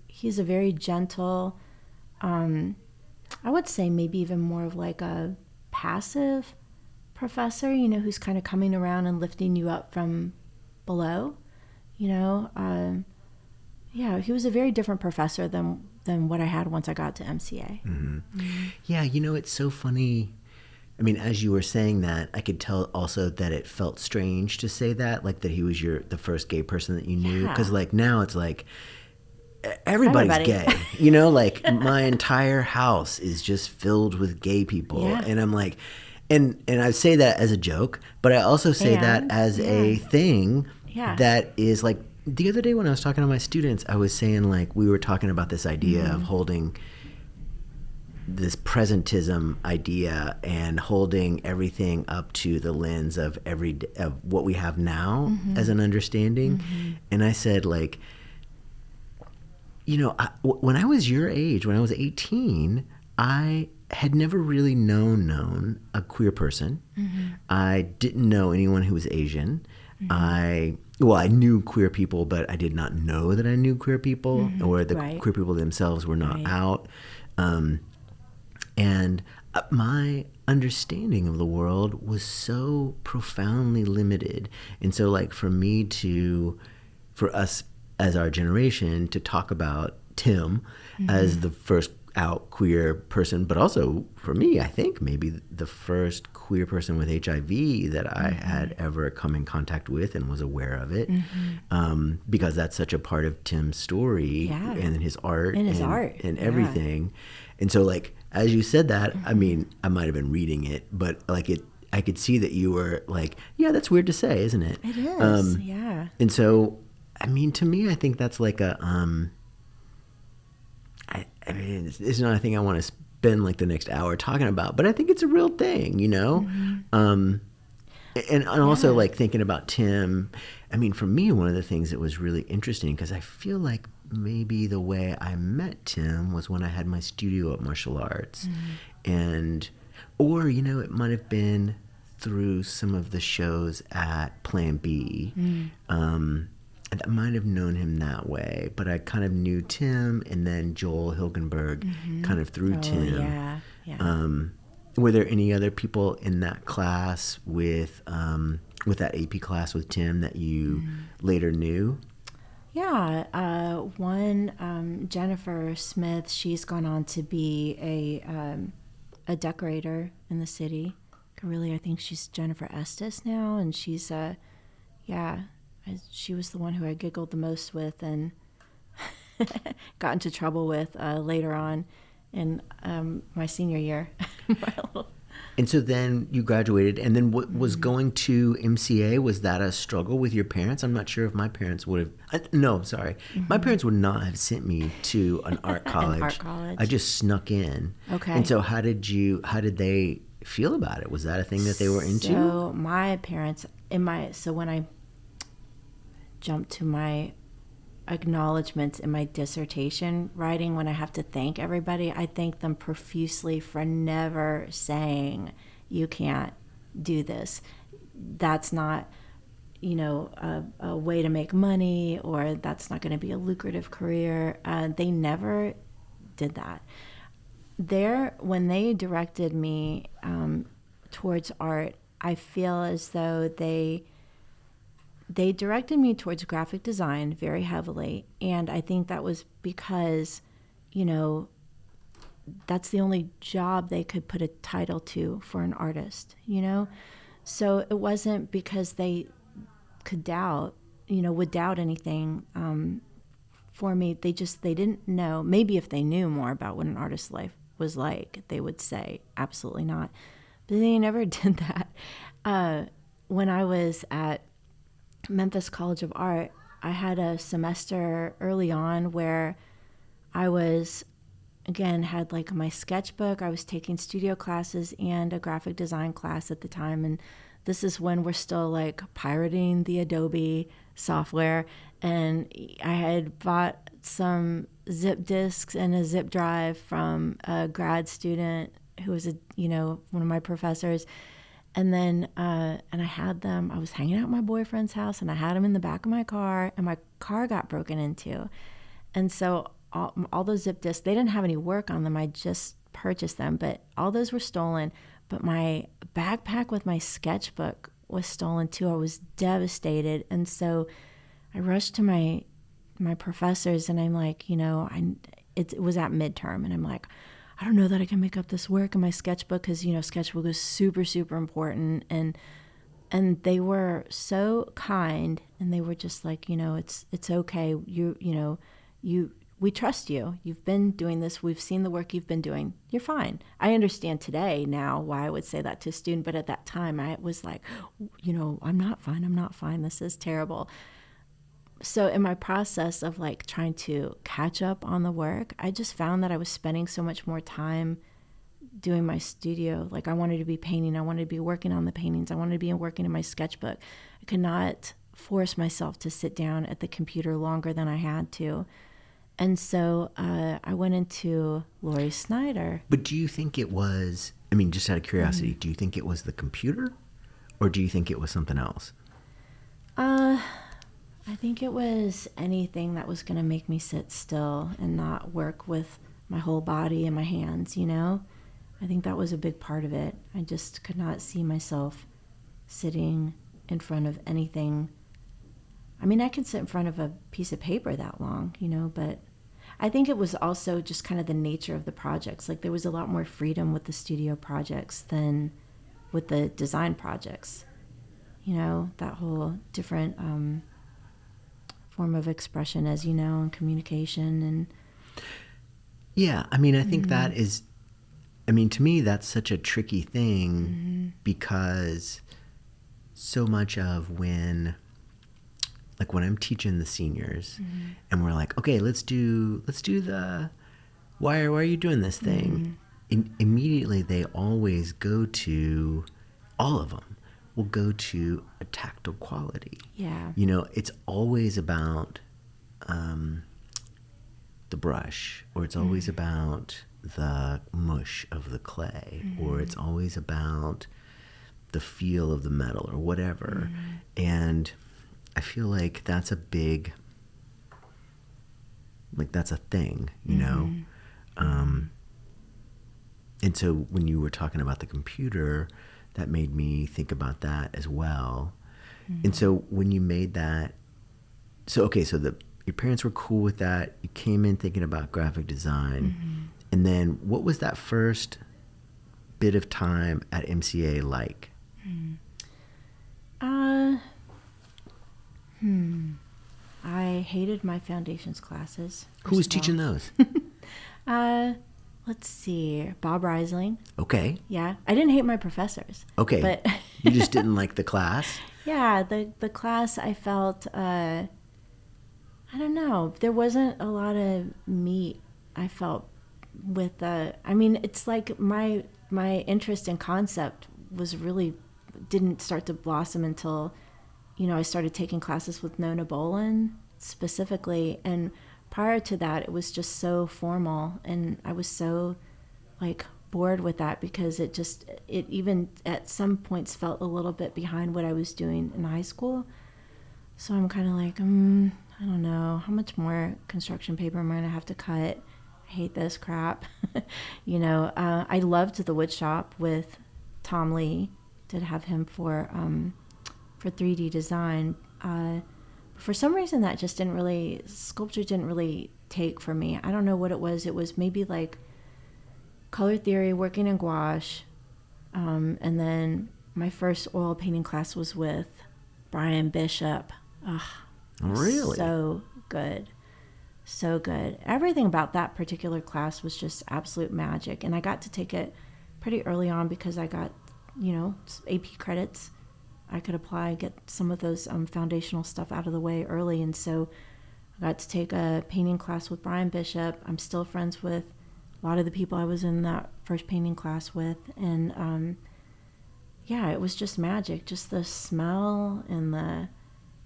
he's a very gentle, I would say maybe even more of like a passive professor, who's kind of coming around and lifting you up from below, he was a very different professor than what I had once I got to MCA. Yeah, it's so funny. I mean, as you were saying that, I could tell also that it felt strange to say that, like that he was the first gay person that you knew. Because like now it's like everybody's gay, like my entire house is just filled with gay people. Yeah. And I'm like, and I say that as a joke, but I also say that as a thing that is like, the other day when I was talking to my students, I was saying like, we were talking about this idea of holding this presentism idea and holding everything up to the lens of of what we have now as an understanding. And I said, like, When I was your age, when I was 18, I had never really known a queer person. I didn't know anyone who was Asian. I knew queer people, but I did not know that I knew queer people, or the Right. queer people themselves were not Right. out. And my understanding of the world was so profoundly limited. And so, like, for us as our generation to talk about Tim as the first out queer person, but also for me, I think maybe the first queer person with HIV that I had ever come in contact with and was aware of it, because that's such a part of Tim's story Yeah. and his art And his art. and Yeah. everything. And so, like, as you said that, I mean, I might have been reading it, but like I could see that you were like, yeah, that's weird to say, isn't it? It is. Yeah. And so, I mean, to me, I think that's like I mean, it's not a thing I want to spend like the next hour talking about, but I think it's a real thing, and also like thinking about Tim. I mean, for me, one of the things that was really interesting, because I feel like maybe the way I met Tim was when I had my studio at Martial Arts, or it might have been through some of the shows at Plan B. I might have known him that way, but I kind of knew Tim and then Joel Hilgenberg kind of through Tim. Yeah. Yeah. Were there any other people in that class with that AP class with Tim that you later knew? Yeah, one Jennifer Smith. She's gone on to be a decorator in the city. Really, I think she's Jennifer Estes now, and she's she was the one who I giggled the most with and got into trouble with later on in my senior year. And so then you graduated, and then what was going to MCA, was that a struggle with your parents? I'm not sure if my parents would have, my parents would not have sent me to an art college. An art college. I just snuck in. Okay. And so how did they feel about it? Was that a thing that they were into? So my parents, when I jumped to my acknowledgments in my dissertation writing, when I have to thank everybody, I thank them profusely for never saying, you can't do this. That's not, a way to make money, or that's not going to be a lucrative career. They never did that. When they directed me towards art, I feel as though they directed me towards graphic design very heavily, and I think that was because, that's the only job they could put a title to for an artist, So it wasn't because they could would doubt anything for me. They didn't know. Maybe if they knew more about what an artist's life was like, they would say absolutely not. But they never did that. When I was at Memphis College of Art, I had a semester early on where I had like my sketchbook. I was taking studio classes and a graphic design class at the time. And this is when we're still like pirating the Adobe software. And I had bought some zip disks and a zip drive from a grad student who was one of my professors. And then, and I had them, I was hanging out at my boyfriend's house, and I had them in the back of my car, and my car got broken into. And so all those zip disks, they didn't have any work on them. I just purchased them, but all those were stolen. But my backpack with my sketchbook was stolen too. I was devastated. And so I rushed to my professors, and I'm like, it was at midterm, and I'm like, I don't know that I can make up this work in my sketchbook, because sketchbook is super, super important. And they were so kind, and they were just like, it's okay. We trust you. You've been doing this. We've seen the work you've been doing. You're fine. I understand today now why I would say that to a student, but at that time I was like, I'm not fine. I'm not fine. This is terrible. So in my process of like trying to catch up on the work, I just found that I was spending so much more time doing my studio. Like, I wanted to be painting. I wanted to be working on the paintings. I wanted to be working in my sketchbook. I could not force myself to sit down at the computer longer than I had to. And so I went into Lori Snyder. But do you think it was, I mean, just out of curiosity, do you think it was the computer or do you think it was something else? I think it was anything that was going to make me sit still and not work with my whole body and my hands, you know? I think that was a big part of it. I just could not see myself sitting in front of anything. I mean, I could sit in front of a piece of paper that long, you know, but I think it was also just kind of the nature of the projects. Like there was a lot more freedom with the studio projects than with the design projects. You know, that whole different form of expression, as you know, and communication and... Yeah, I mean, I think that is, I mean, to me, that's such a tricky thing because so much of when, like when I'm teaching the seniors and we're like, okay, let's do the, why are you doing this thing? Immediately they always go to, all of them will go to a tactile quality. Yeah. You know, it's always about the brush, or it's always about the mush of the clay, or it's always about the feel of the metal or whatever. And I feel like that's a big, like that's a thing, you know? And so when you were talking about the computer, that made me think about that as well. And so when you made that, so okay, so your parents were cool with that. You came in thinking about graphic design. And then what was that first bit of time at MCA like? I hated my foundations classes. Who was teaching those? Let's see. Bob Reisling. Okay. Yeah. I didn't hate my professors. Okay. But you just didn't like the class? Yeah, the class I felt, I don't know, there wasn't a lot of meat I felt with the, I mean, it's like my interest in concept was really, didn't start to blossom until, you know, I started taking classes with Nona Bolin specifically. And prior to that, it was just so formal. And I was so like bored with that because it even at some points felt a little bit behind what I was doing in high school. So I'm kind of like, I don't know, how much more construction paper am I going to have to cut? I hate this crap. You know, I loved the wood shop with Tom Lee. Did have him for 3D design. For some reason that just didn't really, sculpture didn't really take for me. I don't know what it was. It was maybe like color theory, working in gouache. And then my first oil painting class was with Brian Bishop. Ugh, really? So good. So good. Everything about that particular class was just absolute magic. And I got to take it pretty early on because I got, you know, AP credits. I could apply, get some of those foundational stuff out of the way early. And so I got to take a painting class with Brian Bishop. I'm still friends with a lot of the people I was in that first painting class with. And yeah, it was just magic. Just the smell and the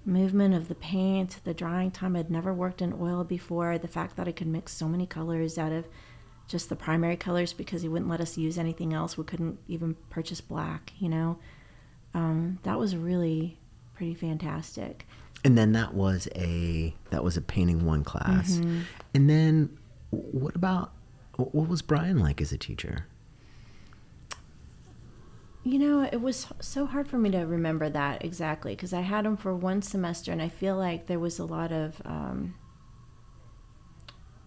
movement of the paint, the drying time. I'd never worked in oil before. The fact that I could mix so many colors out of just the primary colors because he wouldn't let us use anything else. We couldn't even purchase black, you know. That was really pretty fantastic. And then that was a painting one class. And then what was Brian like as a teacher? You know, it was so hard for me to remember that exactly because I had him for one semester and I feel like there was a lot of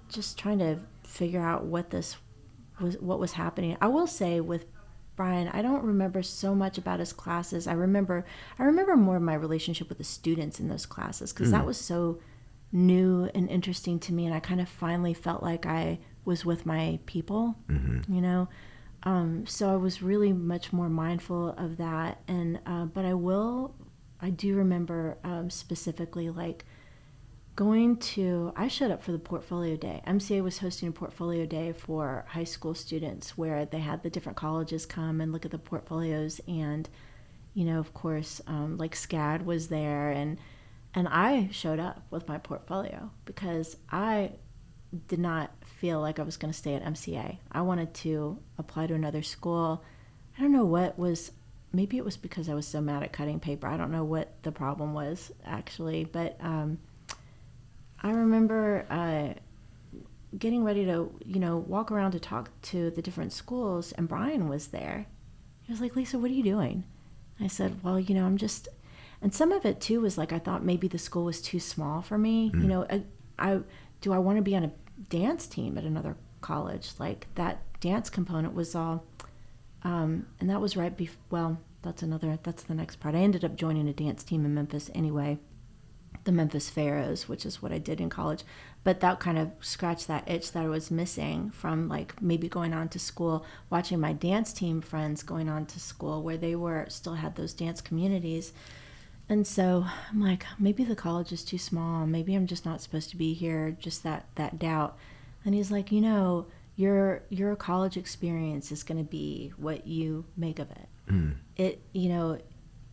just trying to figure out what was happening. I will say with Brian, I don't remember so much about his classes. I remember more of my relationship with the students in those classes because that was so new and interesting to me, and I kind of finally felt like I was with my people, you know. So I was really much more mindful of that, and but I do remember specifically like I showed up for the portfolio day. MCA was hosting a portfolio day for high school students where they had the different colleges come and look at the portfolios. And, you know, of course, like SCAD was there. And I showed up with my portfolio because I did not feel like I was going to stay at MCA. I wanted to apply to another school. I don't know what was, maybe it was because I was so mad at cutting paper. I don't know what the problem was actually, but I remember getting ready to, walk around to talk to the different schools, and Brian was there. He was like, Lisa, what are you doing? I said, well, I'm just, and some of it too was like, I thought maybe the school was too small for me. Do I want to be on a dance team at another college? Like that dance component was all, and that was right before, that's the next part. I ended up joining a dance team in Memphis anyway, the Memphis Pharaohs, which is what I did in college. But that kind of scratched that itch that I was missing from like maybe going on to school, watching my dance team friends going on to school where they still had those dance communities. And so I'm like, maybe the college is too small. Maybe I'm just not supposed to be here, just that doubt. And he's like, your college experience is going to be what you make of it.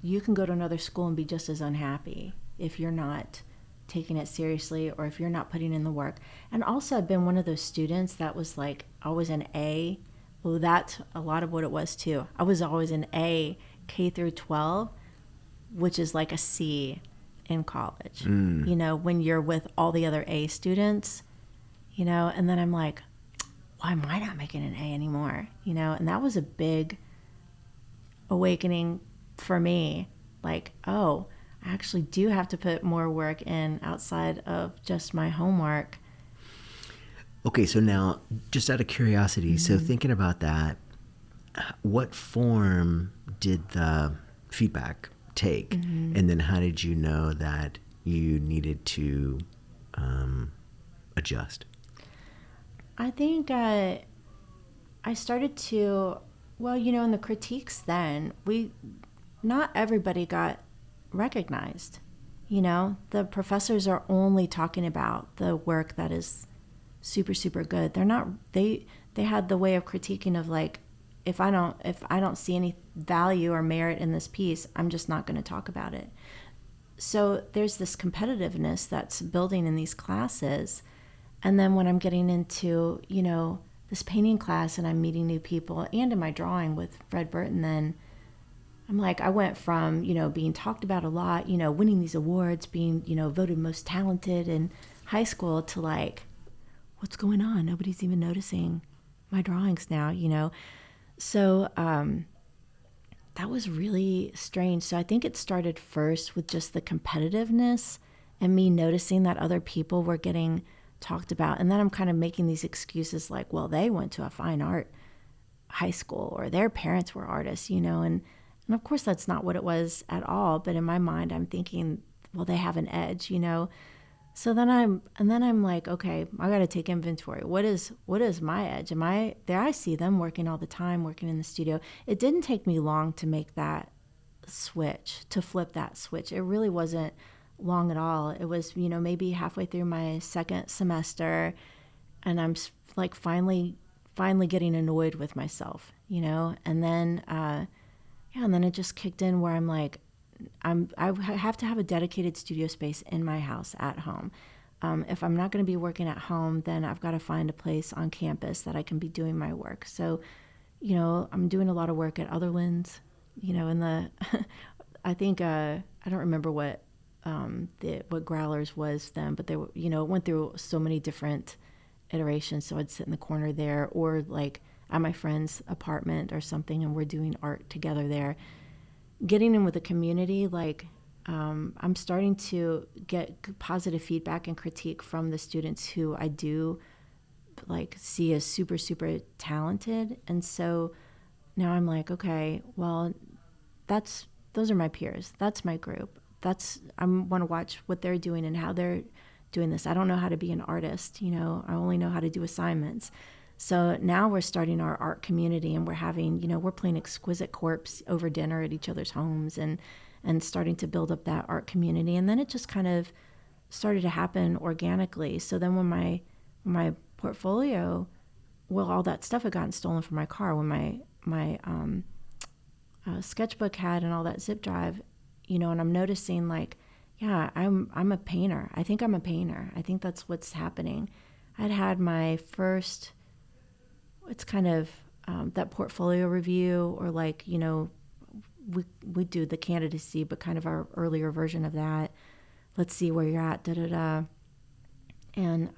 You can go to another school and be just as unhappy if you're not taking it seriously or if you're not putting in the work. And also I've been one of those students that was like always an A. Well, that's a lot of what it was too. I was always an A K through 12, which is like a C in college, when you're with all the other A students, and then I'm like, why am I not making an A anymore? And that was a big awakening for me. Like, oh, I actually do have to put more work in outside of just my homework. Okay, so now, just out of curiosity, so thinking about that, what form did the feedback take? And then how did you know that you needed to adjust? I think I started to, in the critiques then, not everybody got recognized. The professors are only talking about the work that is super, super good. They're not, they had the way of critiquing of like, if I don't see any value or merit in this piece, I'm just not going to talk about it. So there's this competitiveness that's building in these classes. And then when I'm getting into, this painting class and I'm meeting new people, and in my drawing with Fred Burton, then I'm like, I went from, being talked about a lot, winning these awards, being, voted most talented in high school, to like, what's going on? Nobody's even noticing my drawings now, So that was really strange. So I think it started first with just the competitiveness and me noticing that other people were getting talked about. And then I'm kind of making these excuses like, well, they went to a fine art high school or their parents were artists, and of course that's not what it was at all. But in my mind, I'm thinking, well, they have an edge, So then I'm like, okay, I got to take inventory. What is my edge? I see them working all the time, working in the studio. It didn't take me long to make that switch, to flip that switch. It really wasn't long at all. It was, maybe halfway through my second semester, and I'm like finally getting annoyed with myself, and then, and then it just kicked in where I'm like, I have to have a dedicated studio space in my house at home. If I'm not going to be working at home, then I've got to find a place on campus that I can be doing my work. So, I'm doing a lot of work at Otherlands, in the, I think, I don't remember what Growlers was then, but they were, it went through so many different iterations. So I'd sit in the corner there, or like at my friend's apartment or something, and we're doing art together there. Getting in with the community, like I'm starting to get positive feedback and critique from the students who I do like see as super, super talented. And so now I'm like, okay, well, those are my peers. That's my group. I want to watch what they're doing and how they're doing this. I don't know how to be an artist, I only know how to do assignments. So now we're starting our art community, and we're having, we're playing Exquisite Corpse over dinner at each other's homes and starting to build up that art community. And then it just kind of started to happen organically. So then when my portfolio, all that stuff had gotten stolen from my car, when my sketchbook had and all that zip drive, and I'm noticing like, yeah, I'm a painter. I think I'm a painter. I think that's what's happening. I'd had my first, it's kind of that portfolio review, or like, we do the candidacy, but kind of our earlier version of that. Let's see where you're at, da da da. And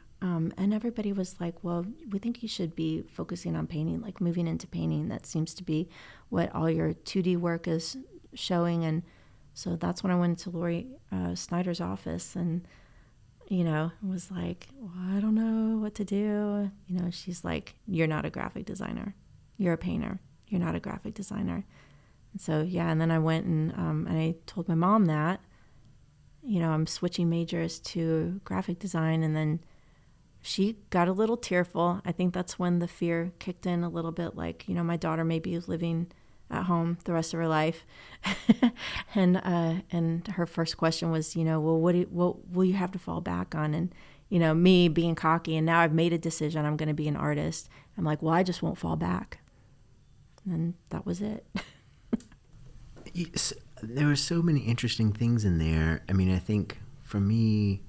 everybody was like, well, we think you should be focusing on painting, like moving into painting. That seems to be what all your 2D work is showing. And so that's when I went to Lori Snyder's office, and, was like, well, I don't know what to do. She's like, you're not a graphic designer. You're a painter. You're not a graphic designer. And so, yeah, and then I went and I told my mom that, I'm switching majors to graphic design. And then she got a little tearful. I think that's when the fear kicked in a little bit, like, my daughter may be living at home the rest of her life. and her first question was, well, what will you have to fall back on? And, me being cocky, and now I've made a decision, I'm going to be an artist. I'm like, well, I just won't fall back. And that was it. Yes, there were so many interesting things in there. I mean, I think for me,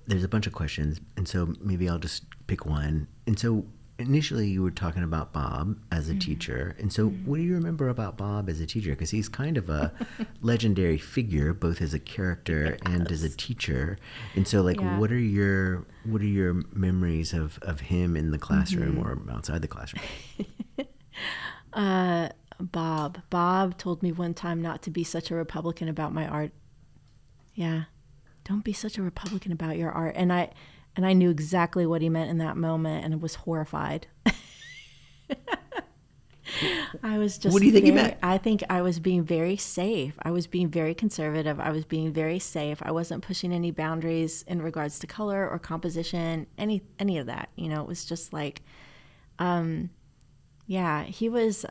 there's a bunch of questions, and so maybe I'll just pick one. And so initially you were talking about Bob as a teacher. And so what do you remember about Bob as a teacher? Because he's kind of a legendary figure, both as a character and as a teacher. And so, like, what are your memories of him in the classroom or outside the classroom? Bob told me one time not to be such a Republican about my art. Yeah. Don't be such a Republican about your art. And I knew exactly what he meant in that moment, and I was horrified. I was just. What do you think he meant? I think I was being very safe. I was being very conservative. I was being very safe. I wasn't pushing any boundaries in regards to color or composition, any of that. It was just like, he was.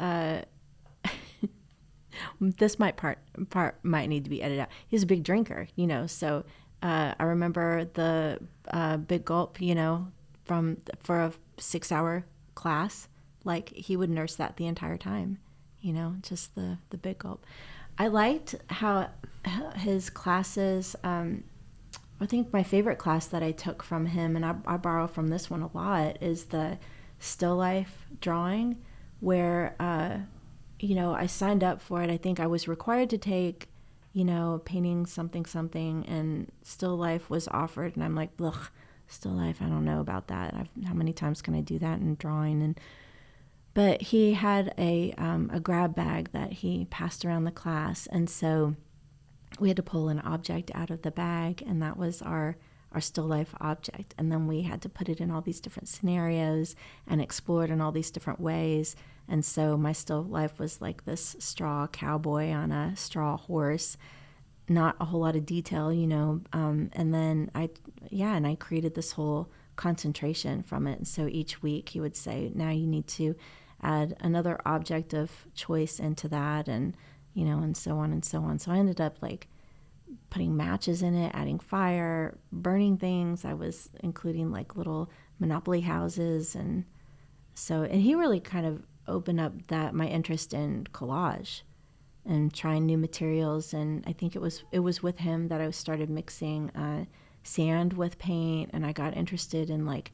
This part might need to be edited out. He was a big drinker, so. I remember the big gulp, for a 6-hour class. Like, he would nurse that the entire time, just the big gulp. I liked how his classes, I think my favorite class that I took from him, and I borrow from this one a lot, is the still life drawing, where, I signed up for it. I think I was required to take painting something, and still life was offered. And I'm like, ugh, still life, I don't know about that. How many times can I do that in drawing? But he had a grab bag that he passed around the class. And so we had to pull an object out of the bag, and that was our still life object. And then we had to put it in all these different scenarios and explore it in all these different ways. And so my still life was like this straw cowboy on a straw horse, not a whole lot of detail, and then I created this whole concentration from it. And so each week he would say, now you need to add another object of choice into that, and, and so on and so on. So I ended up like putting matches in it, adding fire, burning things. I was including like little Monopoly houses. And he really kind of opened up my interest in collage and trying new materials. And I think it was with him that I started mixing sand with paint, and I got interested in, like,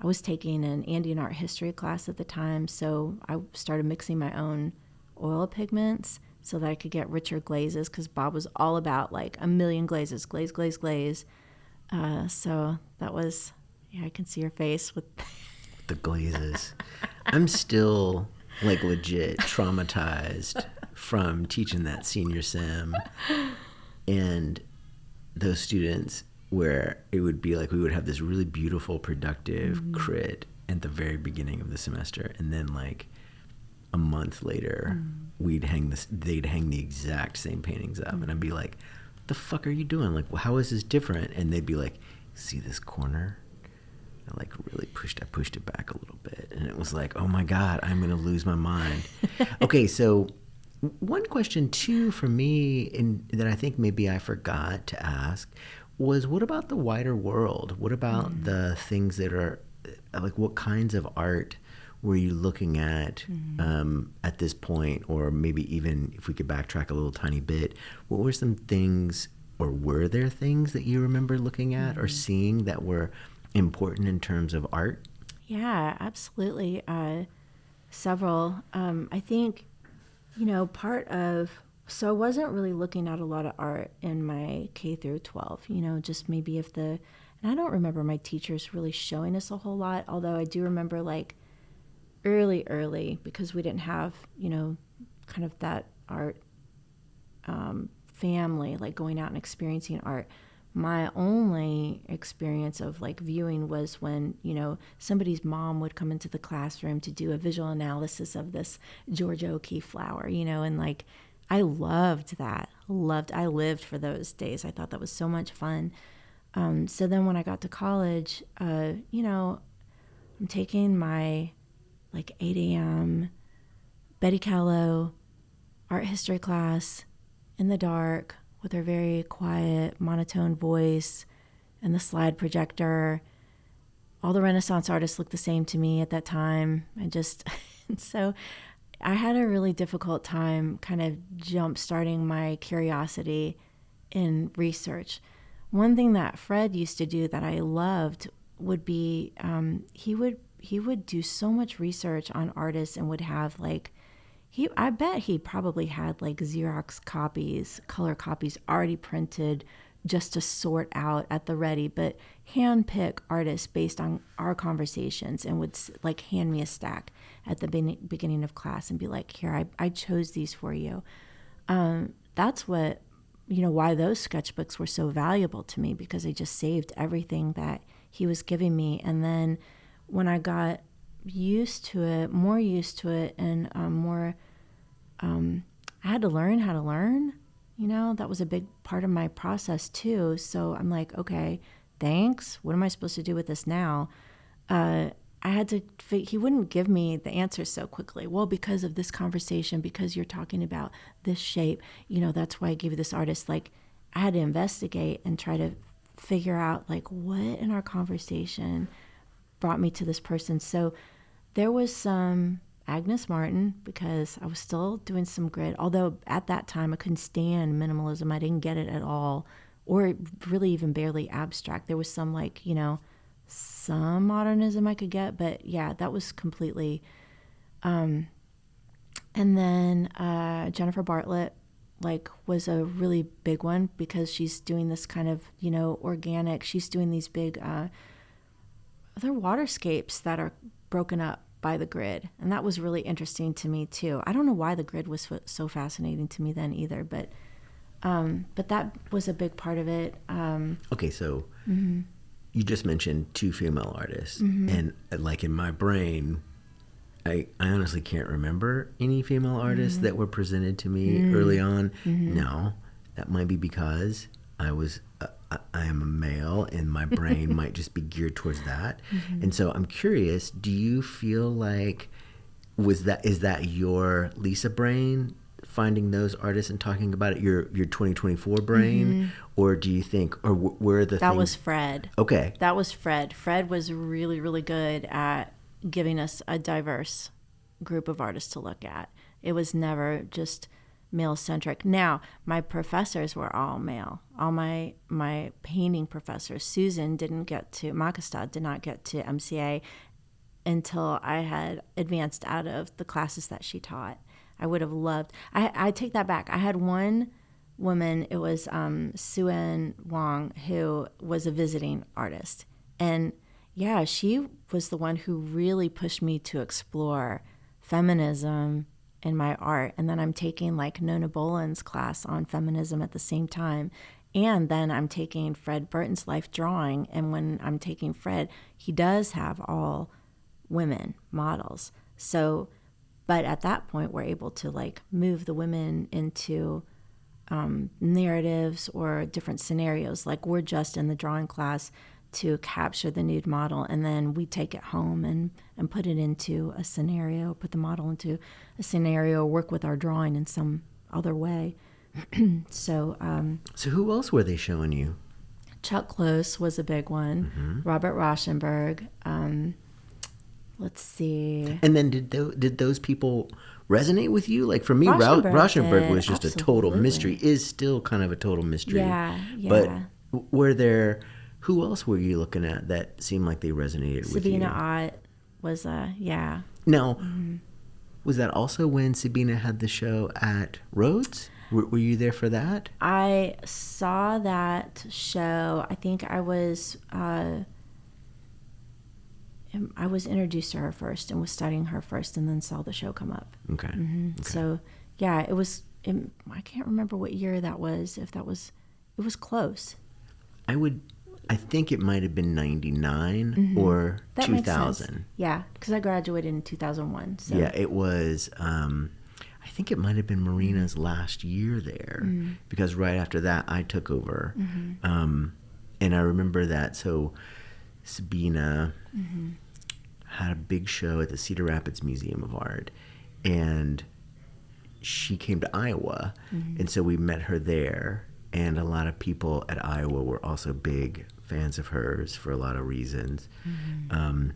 I was taking an Andean art history class at the time, so I started mixing my own oil pigments so that I could get richer glazes, because Bob was all about like a million glazes, glaze. So that was, I can see your face with the glazes. I'm still like legit traumatized from teaching that senior sim, and those students where it would be like we would have this really beautiful, productive crit at the very beginning of the semester, and then like a month later they'd hang the exact same paintings up, and I'd be like, what the fuck are you doing? Like, well, how is this different? And they'd be like, see this corner? I like really pushed it back a little bit, and it was like, oh my God, I'm gonna lose my mind. Okay, so one question too for me, and that I think maybe I forgot to ask, was what about the wider world? What about the things that are like, what kinds of art were you looking at this point? Or maybe even if we could backtrack a little tiny bit, what were some things, or were there things that you remember looking at or seeing that were important in terms of art? Yeah, absolutely. Several. I think, so I wasn't really looking at a lot of art in my K through 12, just maybe and I don't remember my teachers really showing us a whole lot, although I do remember like early, because we didn't have, kind of that art family, like going out and experiencing art. My only experience of like viewing was when, somebody's mom would come into the classroom to do a visual analysis of this Georgia O'Keeffe flower, and like, I loved that. I lived for those days. I thought that was so much fun. So then when I got to college, I'm taking my like 8 a.m. Betty Callow art history class in the dark with her very quiet, monotone voice and the slide projector. All the Renaissance artists looked the same to me at that time. So I had a really difficult time kind of jump starting my curiosity in research. One thing that Fred used to do that I loved would be he would do so much research on artists and would have like, I bet he probably had like Xerox copies, color copies already printed just to sort out at the ready, but handpick artists based on our conversations and would like hand me a stack at the beginning of class and be like, here, I chose these for you. That's what, why those sketchbooks were so valuable to me, because I just saved everything that he was giving me. And then when I got more used to it, and I had to learn how to learn, that was a big part of my process too. So I'm like, okay, thanks. What am I supposed to do with this now? I had to, he wouldn't give me the answer so quickly. Well, because of this conversation, because you're talking about this shape, that's why I gave you this artist. Like, I had to investigate and try to figure out like what in our conversation brought me to this person. So there was some Agnes Martin, because I was still doing some grid, although at that time I couldn't stand minimalism. I didn't get it at all, or really even barely abstract. There was some like, some modernism I could get, but yeah, that was completely. And then Jennifer Bartlett was a really big one, because she's doing this kind of, organic, she's doing these big, they're waterscapes that are broken up by the grid. And that was really interesting to me too. I don't know why the grid was so fascinating to me then either, but that was a big part of it. Okay, so you just mentioned two female artists, and like in my brain, I honestly can't remember any female artists that were presented to me early on. Now, that might be because I am a male and my brain might just be geared towards that. And so I'm curious, do you feel like, is that your Lisa brain finding those artists and talking about it, your 2024 brain? Or do you think, or were the That things... was Fred. Okay. That was Fred. Fred was really, really good at giving us a diverse group of artists to look at. It was never just male-centric. Now, my professors were all male. All my painting professors. Susan Makastad did not get to MCA until I had advanced out of the classes that she taught. I would have loved... I take that back. I had one woman, it was Suen Wong, who was a visiting artist. And yeah, she was the one who really pushed me to explore feminism in my art. And then I'm taking like Nona Boland's class on feminism at the same time. And then I'm taking Fred Burton's life drawing. And when I'm taking Fred, he does have all women models. So, but at that point, we're able to like move the women into narratives or different scenarios. Like, we're just in the drawing class to capture the nude model, and then we take it home and put it into a scenario, put the model into a scenario, work with our drawing in some other way. So who else were they showing you? Chuck Close was a big one. Robert Rauschenberg. Let's see. And then did those people resonate with you? Like, for me, Rauschenberg was just a total mystery, is still kind of a total mystery. Yeah. But were there Who else were you looking at that seemed like they resonated with you? Sabina Ott was, yeah. Now, was that also when Sabina had the show at Rhodes? Were you there for that? I saw that show. I think I was introduced to her first and was studying her first, and then saw the show come up. Okay. Okay. So, yeah, it was. I can't remember what year that was. It was close. I think it might have been 99 or That 2000. makes sense. Yeah, because I graduated in 2001. So. Yeah, it was. I think it might have been Marina's last year there, because right after that I took over, and I remember that. So Sabina had a big show at the Cedar Rapids Museum of Art, and she came to Iowa, and so we met her there. And a lot of people at Iowa were also big fans of hers for a lot of reasons. And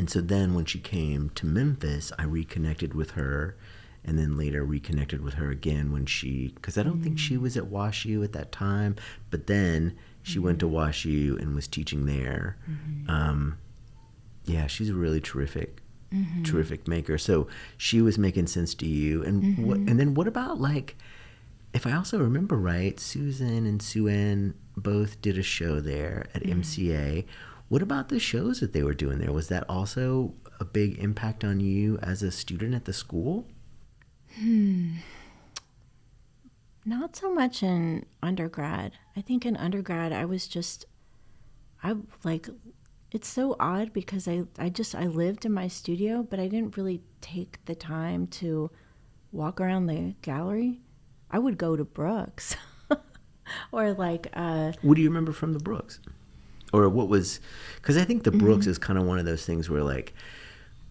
so then when she came to Memphis, I reconnected with her, and then later reconnected with her again because I don't think she was at WashU at that time, but then she went to WashU and was teaching there. Yeah, she's a really terrific maker. So she was making sense to you. And and then what about, like, if I also remember right, Susan and Sue-Ann both did a show there at MCA. What about the shows that they were doing there? Was that also a big impact on you as a student at the school? Not so much in undergrad. I think in undergrad it's so odd because I lived in my studio, but I didn't really take the time to walk around the gallery. I would go to Brooks or like... What do you remember from the Brooks? Or what was... Because I think the Brooks is kind of one of those things where, like,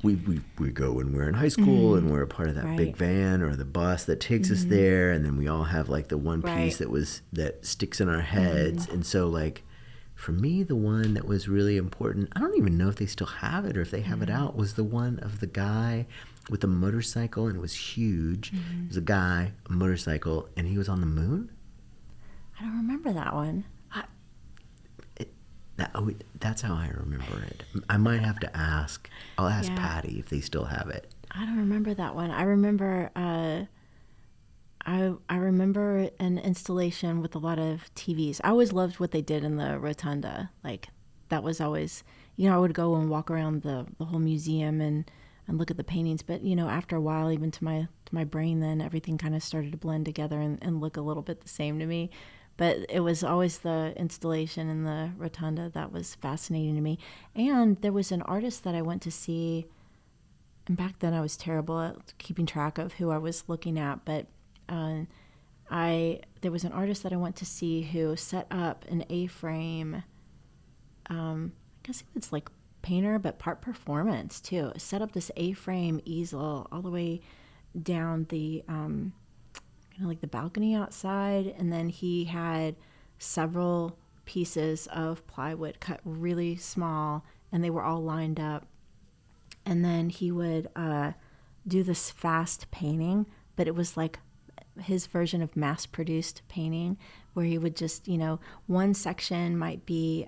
we go when we're in high school and we're a part of that big van or the bus that takes us there, and then we all have, like, the one piece that sticks in our heads. And so, like, for me, the one that was really important, I don't even know if they still have it or if they have it out, was the one of the guy with a motorcycle, and it was huge. It was a guy, a motorcycle, and he was on the moon. I don't remember that one. That's how I remember it. I might have to ask. I'll ask Patty if they still have it. I don't remember that one. I remember I remember an installation with a lot of TVs. I always loved what they did in the rotunda. Like, that was always, I would go and walk around the whole museum and look at the paintings. But, after a while, even to my brain, then everything kind of started to blend together and look a little bit the same to me. But it was always the installation in the rotunda that was fascinating to me. And there was an artist that I went to see, and back then I was terrible at keeping track of who I was looking at, but there was an artist that I went to see who set up an A-frame, I guess it's like painter, but part performance too. Set up this A-frame easel all the way down the, like the balcony outside. And then he had several pieces of plywood cut really small, and they were all lined up. And then he would do this fast painting, but it was like his version of mass-produced painting, where he would just, one section might be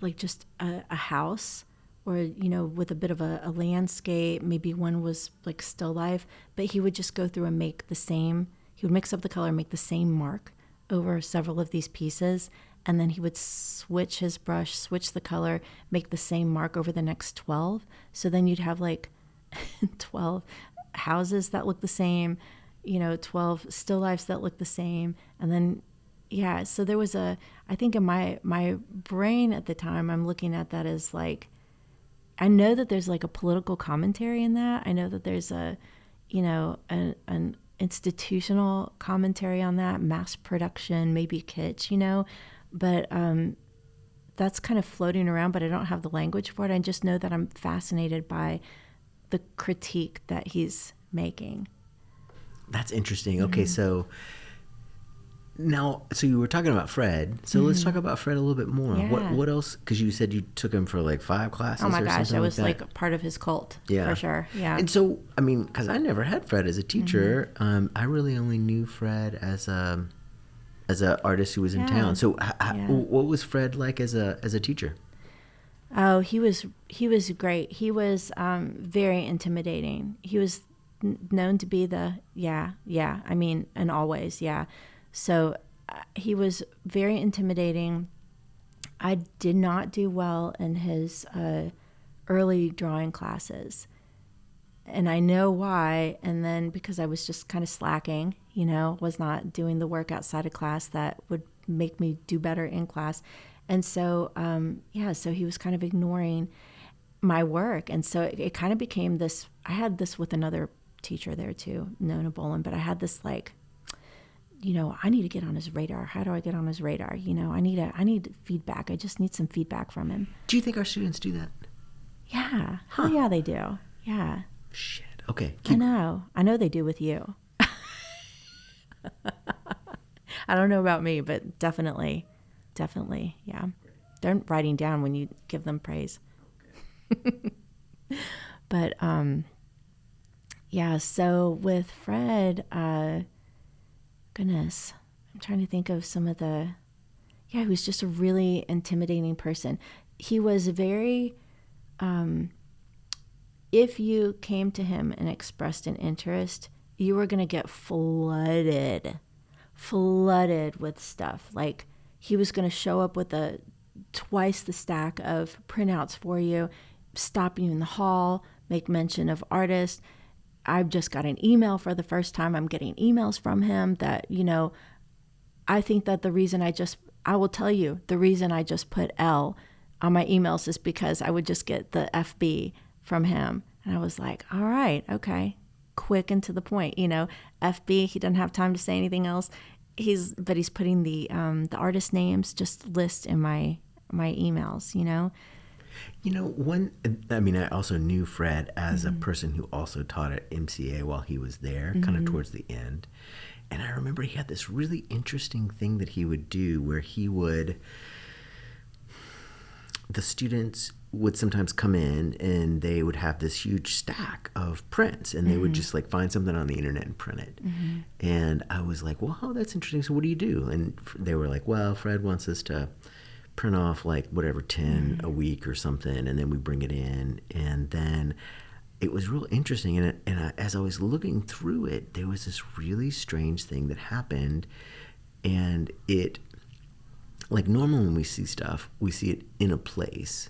like just a house, or, with a bit of a landscape. Maybe one was like still life, but he would just go through and he would mix up the color, make the same mark over several of these pieces, and then he would switch his brush, switch the color, make the same mark over the next 12. So then you'd have like 12 houses that look the same, 12 still lifes that look the same. And then, so there was I think in my brain at the time, I'm looking at that as like, I know that there's like a political commentary in that. I know that there's an institutional commentary on that, mass production, maybe kitsch, but that's kind of floating around, but I don't have the language for it. I just know that I'm fascinated by the critique that he's making. That's interesting. Okay, so you were talking about Fred. So let's talk about Fred a little bit more. Yeah. What else? Because you said you took him for like 5 classes. Oh my gosh, I was like like part of his cult. Yeah, for sure. Yeah. And so, I mean, because I never had Fred as a teacher, I really only knew Fred as as an artist who was in Yeah. town. So Yeah. what was Fred like as a teacher? Oh, he was great. He was very intimidating. He was known to be I mean, and always, yeah. So he was very intimidating. I did not do well in his early drawing classes. And I know why. And then because I was just kind of slacking, was not doing the work outside of class that would make me do better in class. And so, so he was kind of ignoring my work. And so it kind of became this, I had this with another teacher there too, Nona Bolin, but I had this like, I need to get on his radar. How do I get on his radar? I need feedback. I just need some feedback from him. Do you think our students do that? Yeah. Huh. Oh, yeah, they do. Yeah. Shit. Okay. I know they do with you. I don't know about me, but definitely, yeah. They're writing down when you give them praise. But, so with Fred, goodness, I'm trying to think of some of he was just a really intimidating person. He was very, if you came to him and expressed an interest, you were going to get flooded with stuff. Like he was going to show up with twice the stack of printouts for you, stop you in the hall, make mention of artists. I've just got an email for the first time. I'm getting emails from him that, I think that I will tell you, the reason I just put L on my emails is because I would just get the FB from him. And I was like, all right, okay, quick and to the point, FB, he doesn't have time to say anything else. He's putting the artist names, just list in my emails, I also knew Fred as a person who also taught at MCA while he was there, kind of towards the end. And I remember he had this really interesting thing that he would do where the students would sometimes come in and they would have this huge stack of prints and they would just like find something on the internet and print it. And I was like, wow, that's interesting. So what do you do? And they were like, well, Fred wants us to print off like whatever 10 a week or something, and then we bring it in. And then it was real interesting, and as I was looking through it, there was this really strange thing that happened. And it, like, normally when we see stuff, we see it in a place,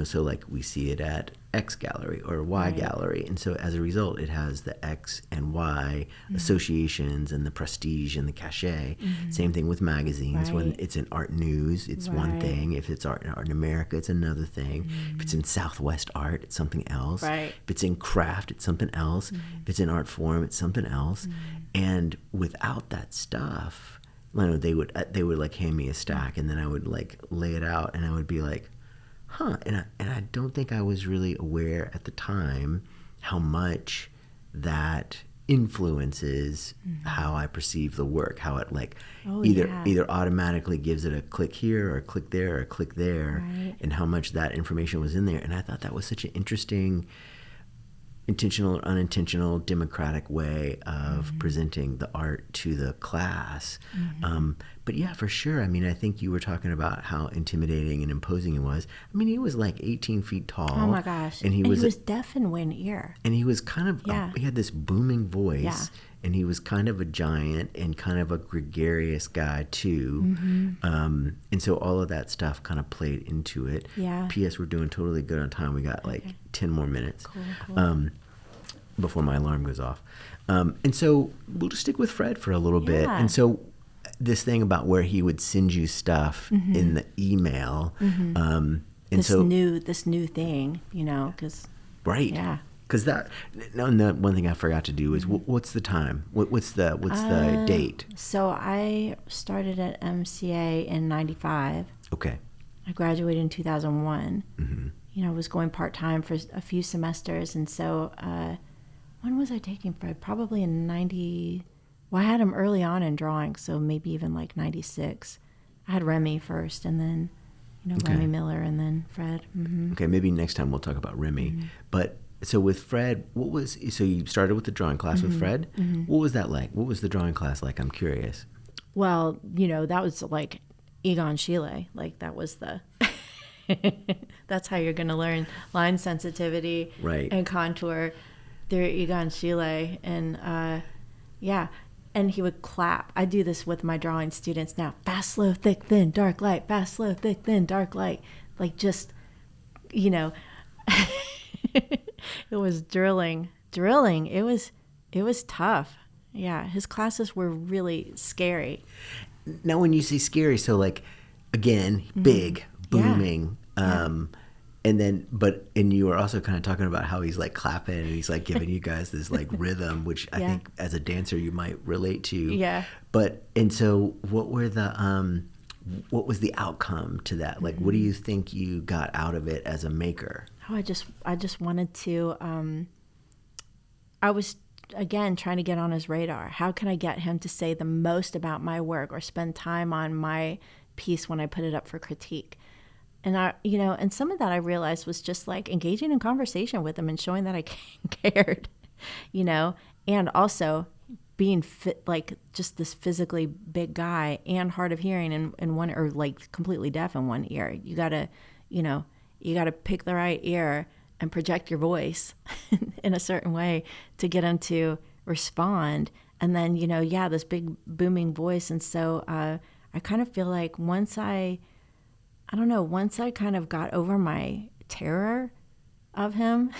so like we see it at X gallery or Y gallery. And so as a result, it has the X and Y associations and the prestige and the cachet. Same thing with magazines. When it's in Art News, it's one thing. If it's Art in America, it's another thing. If it's in Southwest Art, it's something else. If it's in Craft, it's something else. If it's in Art Forum, it's something else. And without that stuff, they would like hand me a stack, and then I would like lay it out, and I would be like, huh. And I don't think I was really aware at the time how much that influences how I perceive the work, how it like either automatically gives it a click here or a click there or a click there, and how much that information was in there. And I thought that was such an interesting, intentional or unintentional, democratic way of presenting the art to the class. But yeah, for sure. I mean, I think you were talking about how intimidating and imposing he was. I mean, he was like 18 feet tall. Oh my gosh. And he was deaf in one ear. And he was kind of, he had this booming voice. Yeah. And he was kind of a giant and kind of a gregarious guy too. And so all of that stuff kind of played into it. Yeah. P.S. We're doing totally good on time. We got like 10 more minutes. Cool. Before my alarm goes off. And so we'll just stick with Fred for a little bit. And so this thing about where he would send you stuff in the email. And this new thing, because. Right. Yeah. Because one thing I forgot to do is what's the time? What's the date? So I started at MCA in 95. Okay. I graduated in 2001. I was going part-time for a few semesters. And so when was I taking Fred? Probably in 90. Well, I had him early on in drawing, so maybe even like 96. I had Remy first, and then, Remy Miller, and then Fred. Okay, maybe next time we'll talk about Remy. But so with Fred, so you started with the drawing class with Fred. What was that like? What was the drawing class like? I'm curious. Well, that was like Egon Schiele. Like that was the that's how you're going to learn line sensitivity Right. and contour through Egon Schiele. And yeah, and he would clap. I do this with my drawing students now. Fast, slow, thick, thin, dark light. Fast, slow, thick, thin, dark light. Like just, it was drilling. It was tough. Yeah, his classes were really scary. Now, when you say scary, so like, again, big, booming, and then, and you were also kind of talking about how he's like clapping and he's like giving you guys this like rhythm, which I think as a dancer you might relate to. Yeah. And so what was the outcome to that? Like, what do you think you got out of it as a maker? Oh, I just wanted to, I was, again, trying to get on his radar. How can I get him to say the most about my work or spend time on my piece when I put it up for critique? And and some of that I realized was just like engaging in conversation with him and showing that I cared, and also being fit, like just this physically big guy and hard of hearing in one, or like completely deaf in one ear. You gotta pick the right ear and project your voice in a certain way to get him to respond. And then, this big booming voice. And so I kind of feel like once I kind of got over my terror of him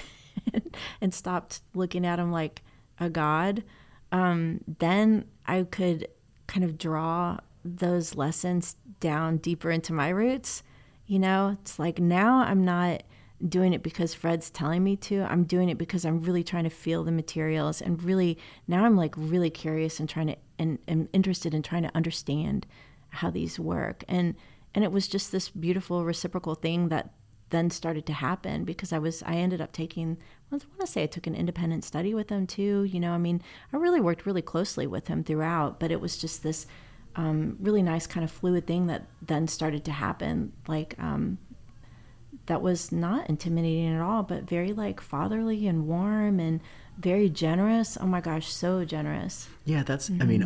and stopped looking at him like a god, then I could kind of draw those lessons down deeper into my roots. It's like now I'm not doing it because Fred's telling me to. I'm doing it because I'm really trying to feel the materials, and really now I'm like really curious and trying to and interested in trying to understand how these work. And it was just this beautiful reciprocal thing that then started to happen because I ended up taking, I want to say I took an independent study with him too. I really worked really closely with him throughout, but it was just this really nice kind of fluid thing that then started to happen. Like, that was not intimidating at all, but very like fatherly and warm and very generous. Oh my gosh, so generous. Yeah, that's, really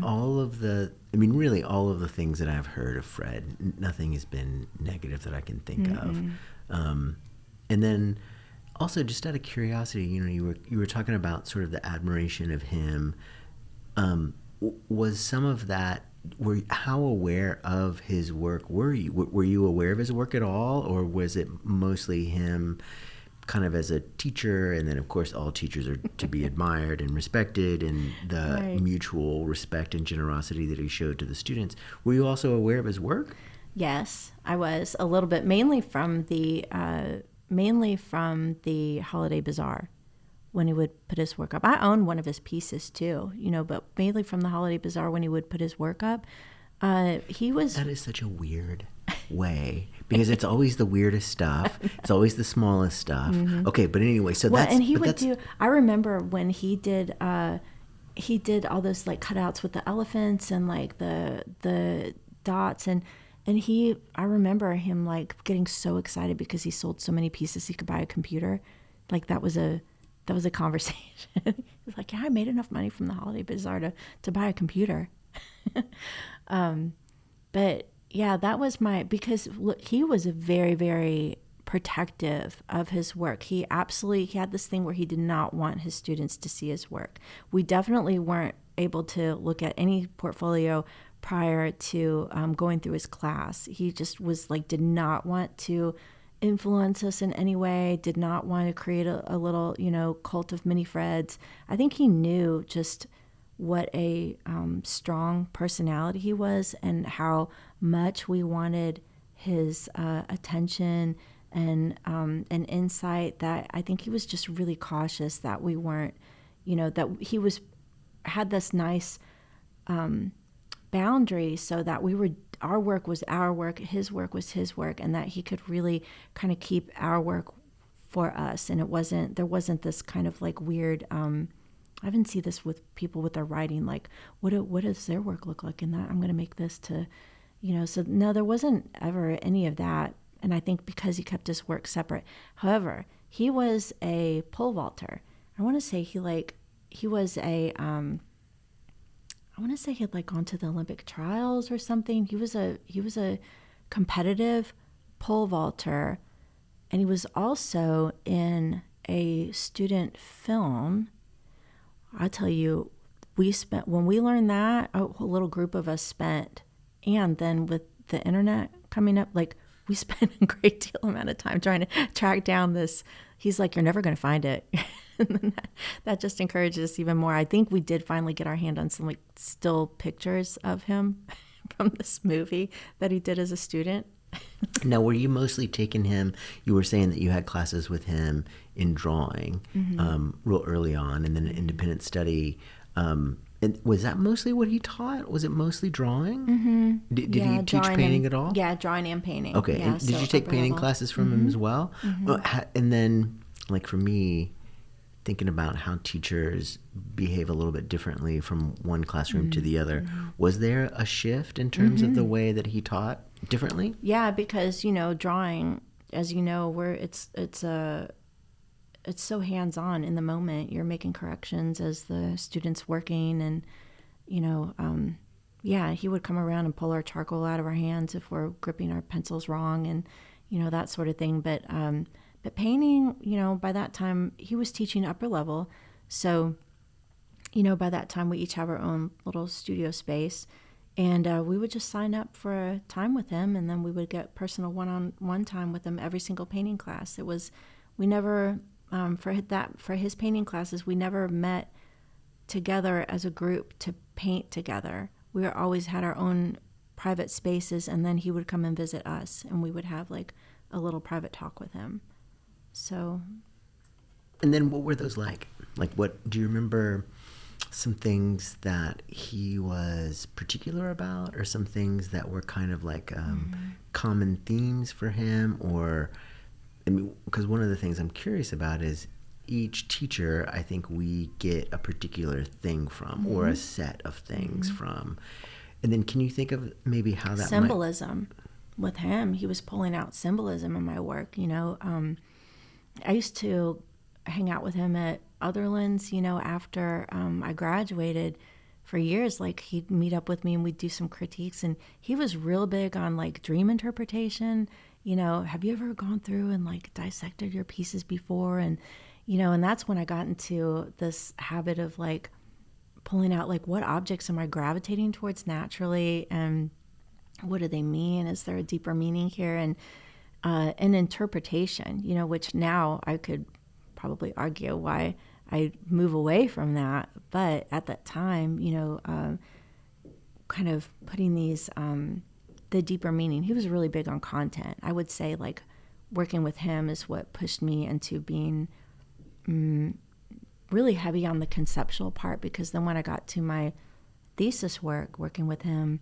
all of the things that I've heard of Fred, nothing has been negative that I can think of. And then also just out of curiosity, you were talking about sort of the admiration of him. Was some of that, how aware of his work were you? Were you aware of his work at all, or was it mostly him kind of as a teacher, and then of course all teachers are to be admired and respected, and the Right. mutual respect and generosity that he showed to the students? Were you also aware of his work? Yes, I was a little bit, mainly from the Holiday Bazaar when he would put his work up. I own one of his pieces too, but mainly from the Holiday Bazaar when he would put his work up. He was. That is such a weird way, because it's always the weirdest stuff. It's always the smallest stuff. Okay, but anyway, so Well, that's. and he but would that's, do. I remember when he did all those like cutouts with the elephants and like the dots and I remember him like getting so excited because he sold so many pieces he could buy a computer. Like that was a conversation. He's like, yeah, I made enough money from the Holiday Bazaar to buy a computer. But yeah, that was because look, he was very, very protective of his work. He had this thing where he did not want his students to see his work. We definitely weren't able to look at any portfolio prior to going through his class. He just was like, did not want to influence us in any way, did not want to create a little, cult of mini Freds. I think he knew just what a strong personality he was and how much we wanted his attention and insight, that I think he was just really cautious that we weren't, that he had this nice boundary so that our work was our work, his work was his work, and that he could really kind of keep our work for us. And there wasn't this kind of like weird, I even see this with people with their writing, like what does their work look like in that I'm going to make this to, so no, there wasn't ever any of that. And I think because he kept his work separate. However, he was a pole vaulter. I want to say he was a, I want to say he had like gone to the Olympic trials or something. He was a competitive pole vaulter, and he was also in a student film. I tell you, we spent, when we learned that, a whole little group of us spent, and then with the internet coming up, like we spent a great deal amount of time trying to track down this. He's like, you're never going to find it. And then that just encourages us even more. I think we did finally get our hand on some like still pictures of him from this movie that he did as a student. Now, were you mostly taking him? You were saying that you had classes with him in drawing real early on, and then an independent study. And was that mostly what he taught? Was it mostly drawing? Mm-hmm. Did he teach painting at all? Yeah, drawing and painting. Okay, yeah, and did you take painting classes from him as well? And then, like for me, thinking about how teachers behave a little bit differently from one classroom to the other, was there a shift in terms of the way that he taught differently? Yeah, because drawing, as you know, it's so hands-on in the moment. You're making corrections as the student's working, and he would come around and pull our charcoal out of our hands if we're gripping our pencils wrong, and that sort of thing. But painting, by that time he was teaching upper level, so by that time we each have our own little studio space, and we would just sign up for a time with him, and then we would get personal one-on-one time with him every single painting class. We never for his painting classes, we never met together as a group to paint together. We always had our own private spaces, and then he would come and visit us, and we would have like a little private talk with him. So. And then what were those like? Like, what do you remember? Some things that he was particular about, or some things that were kind of like common themes for him, or because one of the things I'm curious about is each teacher, I think we get a particular thing from, or a set of things from. And then can you think of maybe how that symbolism with him? He was pulling out symbolism in my work. I used to hang out with him at Otherlands, after I graduated for years. Like, he'd meet up with me and we'd do some critiques, and he was real big on like dream interpretation. Have you ever gone through and like dissected your pieces before? And and that's when I got into this habit of like pulling out like, what objects am I gravitating towards naturally, and what do they mean? Is there a deeper meaning here? And an interpretation, which now I could probably argue why I move away from that. But at that time, kind of putting these, the deeper meaning, he was really big on content. I would say like working with him is what pushed me into being really heavy on the conceptual part, because then when I got to my thesis work, working with him,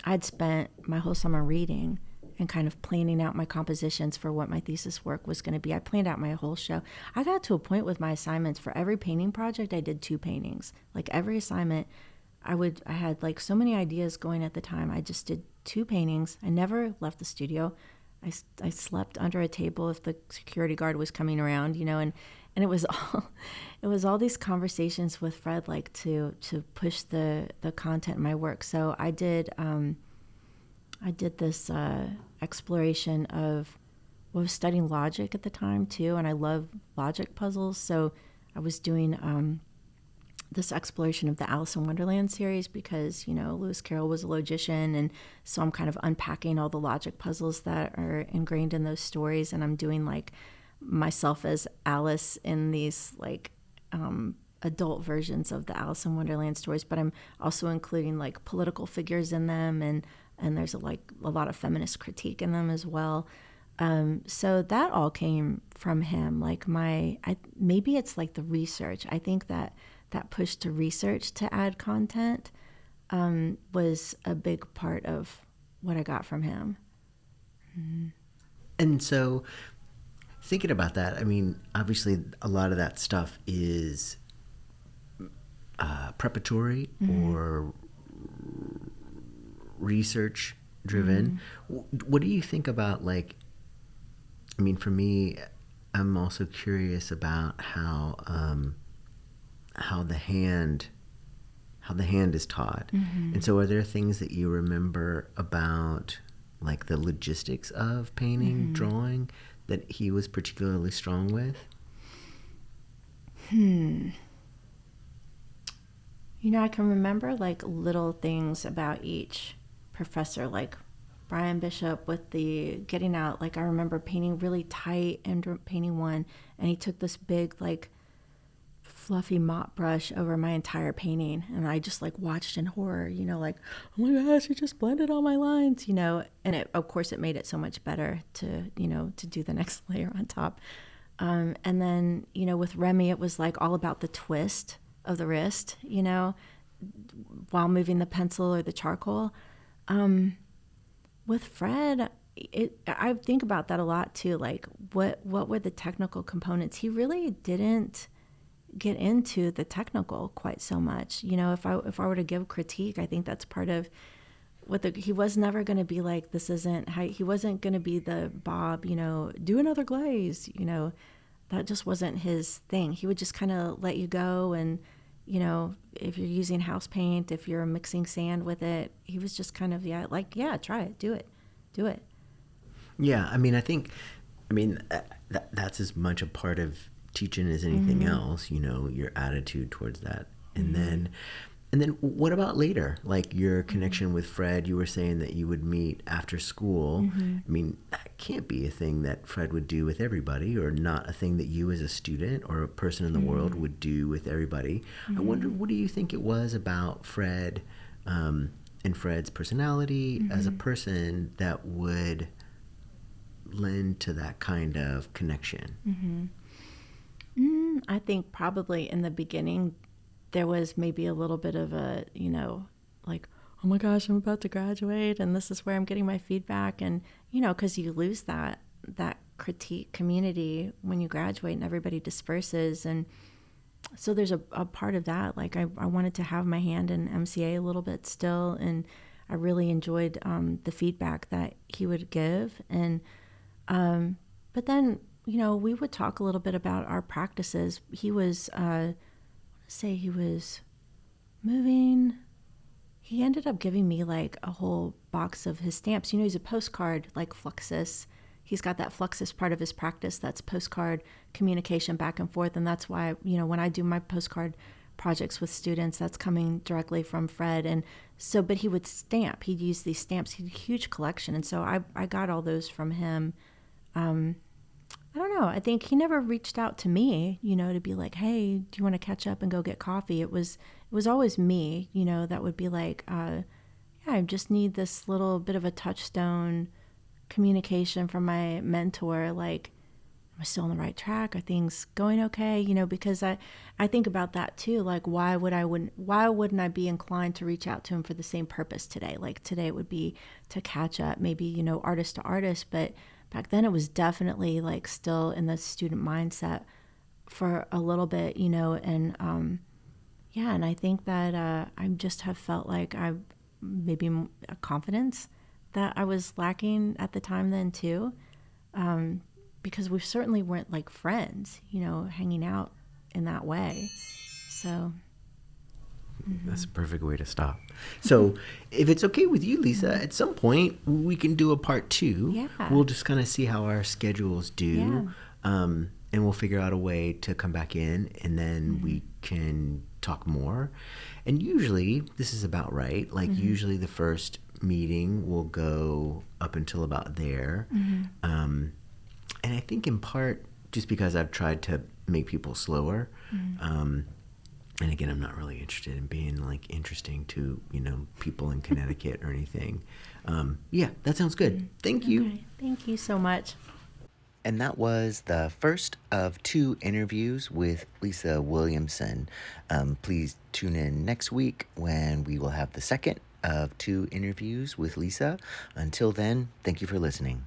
I'd spent my whole summer reading and kind of planning out my compositions for what my thesis work was going to be. I planned out my whole show. I got to a point with my assignments for every painting project, I did 2 paintings. Like every assignment, I had like so many ideas going at the time. I just did 2 paintings. I never left the studio. I slept under a table if the security guard was coming around, and it was all these conversations with Fred, like to push the content in my work. So I did this exploration of, I was studying logic at the time too, and I love logic puzzles. So I was doing this exploration of the Alice in Wonderland series, because Lewis Carroll was a logician, and so I'm kind of unpacking all the logic puzzles that are ingrained in those stories, and I'm doing like myself as Alice in these like adult versions of the Alice in Wonderland stories, but I'm also including like political figures in them, and there's a lot of feminist critique in them as well. So that all came from him. Like maybe it's like the research. I think that push to research to add content was a big part of what I got from him. And so thinking about that, I mean, obviously a lot of that stuff is preparatory or research driven. What do you think about, like, I mean, for me, I'm also curious about how how the hand is taught. And so are there things that you remember about like the logistics of painting, drawing, that he was particularly strong with? I can remember like little things about each professor, like Brian Bishop with the getting out. Like I remember painting really tight and painting one, and he took this big like fluffy mop brush over my entire painting, and I just like watched in horror, like, oh my gosh, he just blended all my lines, and of course it made it so much better to do the next layer on top. And then with Remy, it was like all about the twist of the wrist, while moving the pencil or the charcoal. With Fred, I think about that a lot too. Like what were the technical components? He really didn't get into the technical quite so much. If I were to give critique, I think that's part of he was never going to be like, this isn't how, he wasn't going to be the Bob, do another glaze, that just wasn't his thing. He would just kind of let you go. And, if you're using house paint, if you're mixing sand with it, he was just kind of, try it, do it. Yeah. I think that's as much a part of teaching as anything else, your attitude towards that. And then what about later? Like your connection with Fred, you were saying that you would meet after school. That can't be a thing that Fred would do with everybody, or not a thing that you as a student or a person in the world would do with everybody. I wonder, what do you think it was about Fred and Fred's personality as a person that would lend to that kind of connection? I think probably in the beginning, there was maybe a little bit of a, like, oh my gosh, I'm about to graduate and this is where I'm getting my feedback. And, because you lose that critique community when you graduate and everybody disperses. And so there's a part of that. Like I wanted to have my hand in MCA a little bit still. And I really enjoyed the feedback that he would give. And, but then, we would talk a little bit about our practices. He was, he was moving. He ended up giving me like a whole box of his stamps. He's a postcard, like Fluxus. He's got that Fluxus part of his practice. That's postcard communication back and forth. And that's why, when I do my postcard projects with students, that's coming directly from Fred. And so, but he would stamp. He'd use these stamps. He had a huge collection. And so I got all those from him. I don't know. I think he never reached out to me, to be like, hey, do you want to catch up and go get coffee? It was always me, that would be like, I just need this little bit of a touchstone communication from my mentor. Like, am I still on the right track? Are things going okay? Because I think about that too. Like, why wouldn't I be inclined to reach out to him for the same purpose today? Like today it would be to catch up, maybe, artist to artist, but back then it was definitely like still in the student mindset for a little bit, and and I think that I just have felt like I maybe a confidence that I was lacking at the time then too, because we certainly weren't like friends, hanging out in that way. So that's a perfect way to stop. So if it's okay with you, Lisa, at some point we can do a part 2. Yeah. We'll just kind of see how our schedules do. And we'll figure out a way to come back in, and then we can talk more. And usually this is about right. Like usually the first meeting will go up until about there. And I think in part just because I've tried to make people slower. And again, I'm not really interested in being like interesting to, people in Connecticut or anything. That sounds good. Thank you. Okay. Thank you so much. And that was the first of 2 interviews with Lisa Williamson. Please tune in next week when we will have the second of 2 interviews with Lisa. Until then, thank you for listening.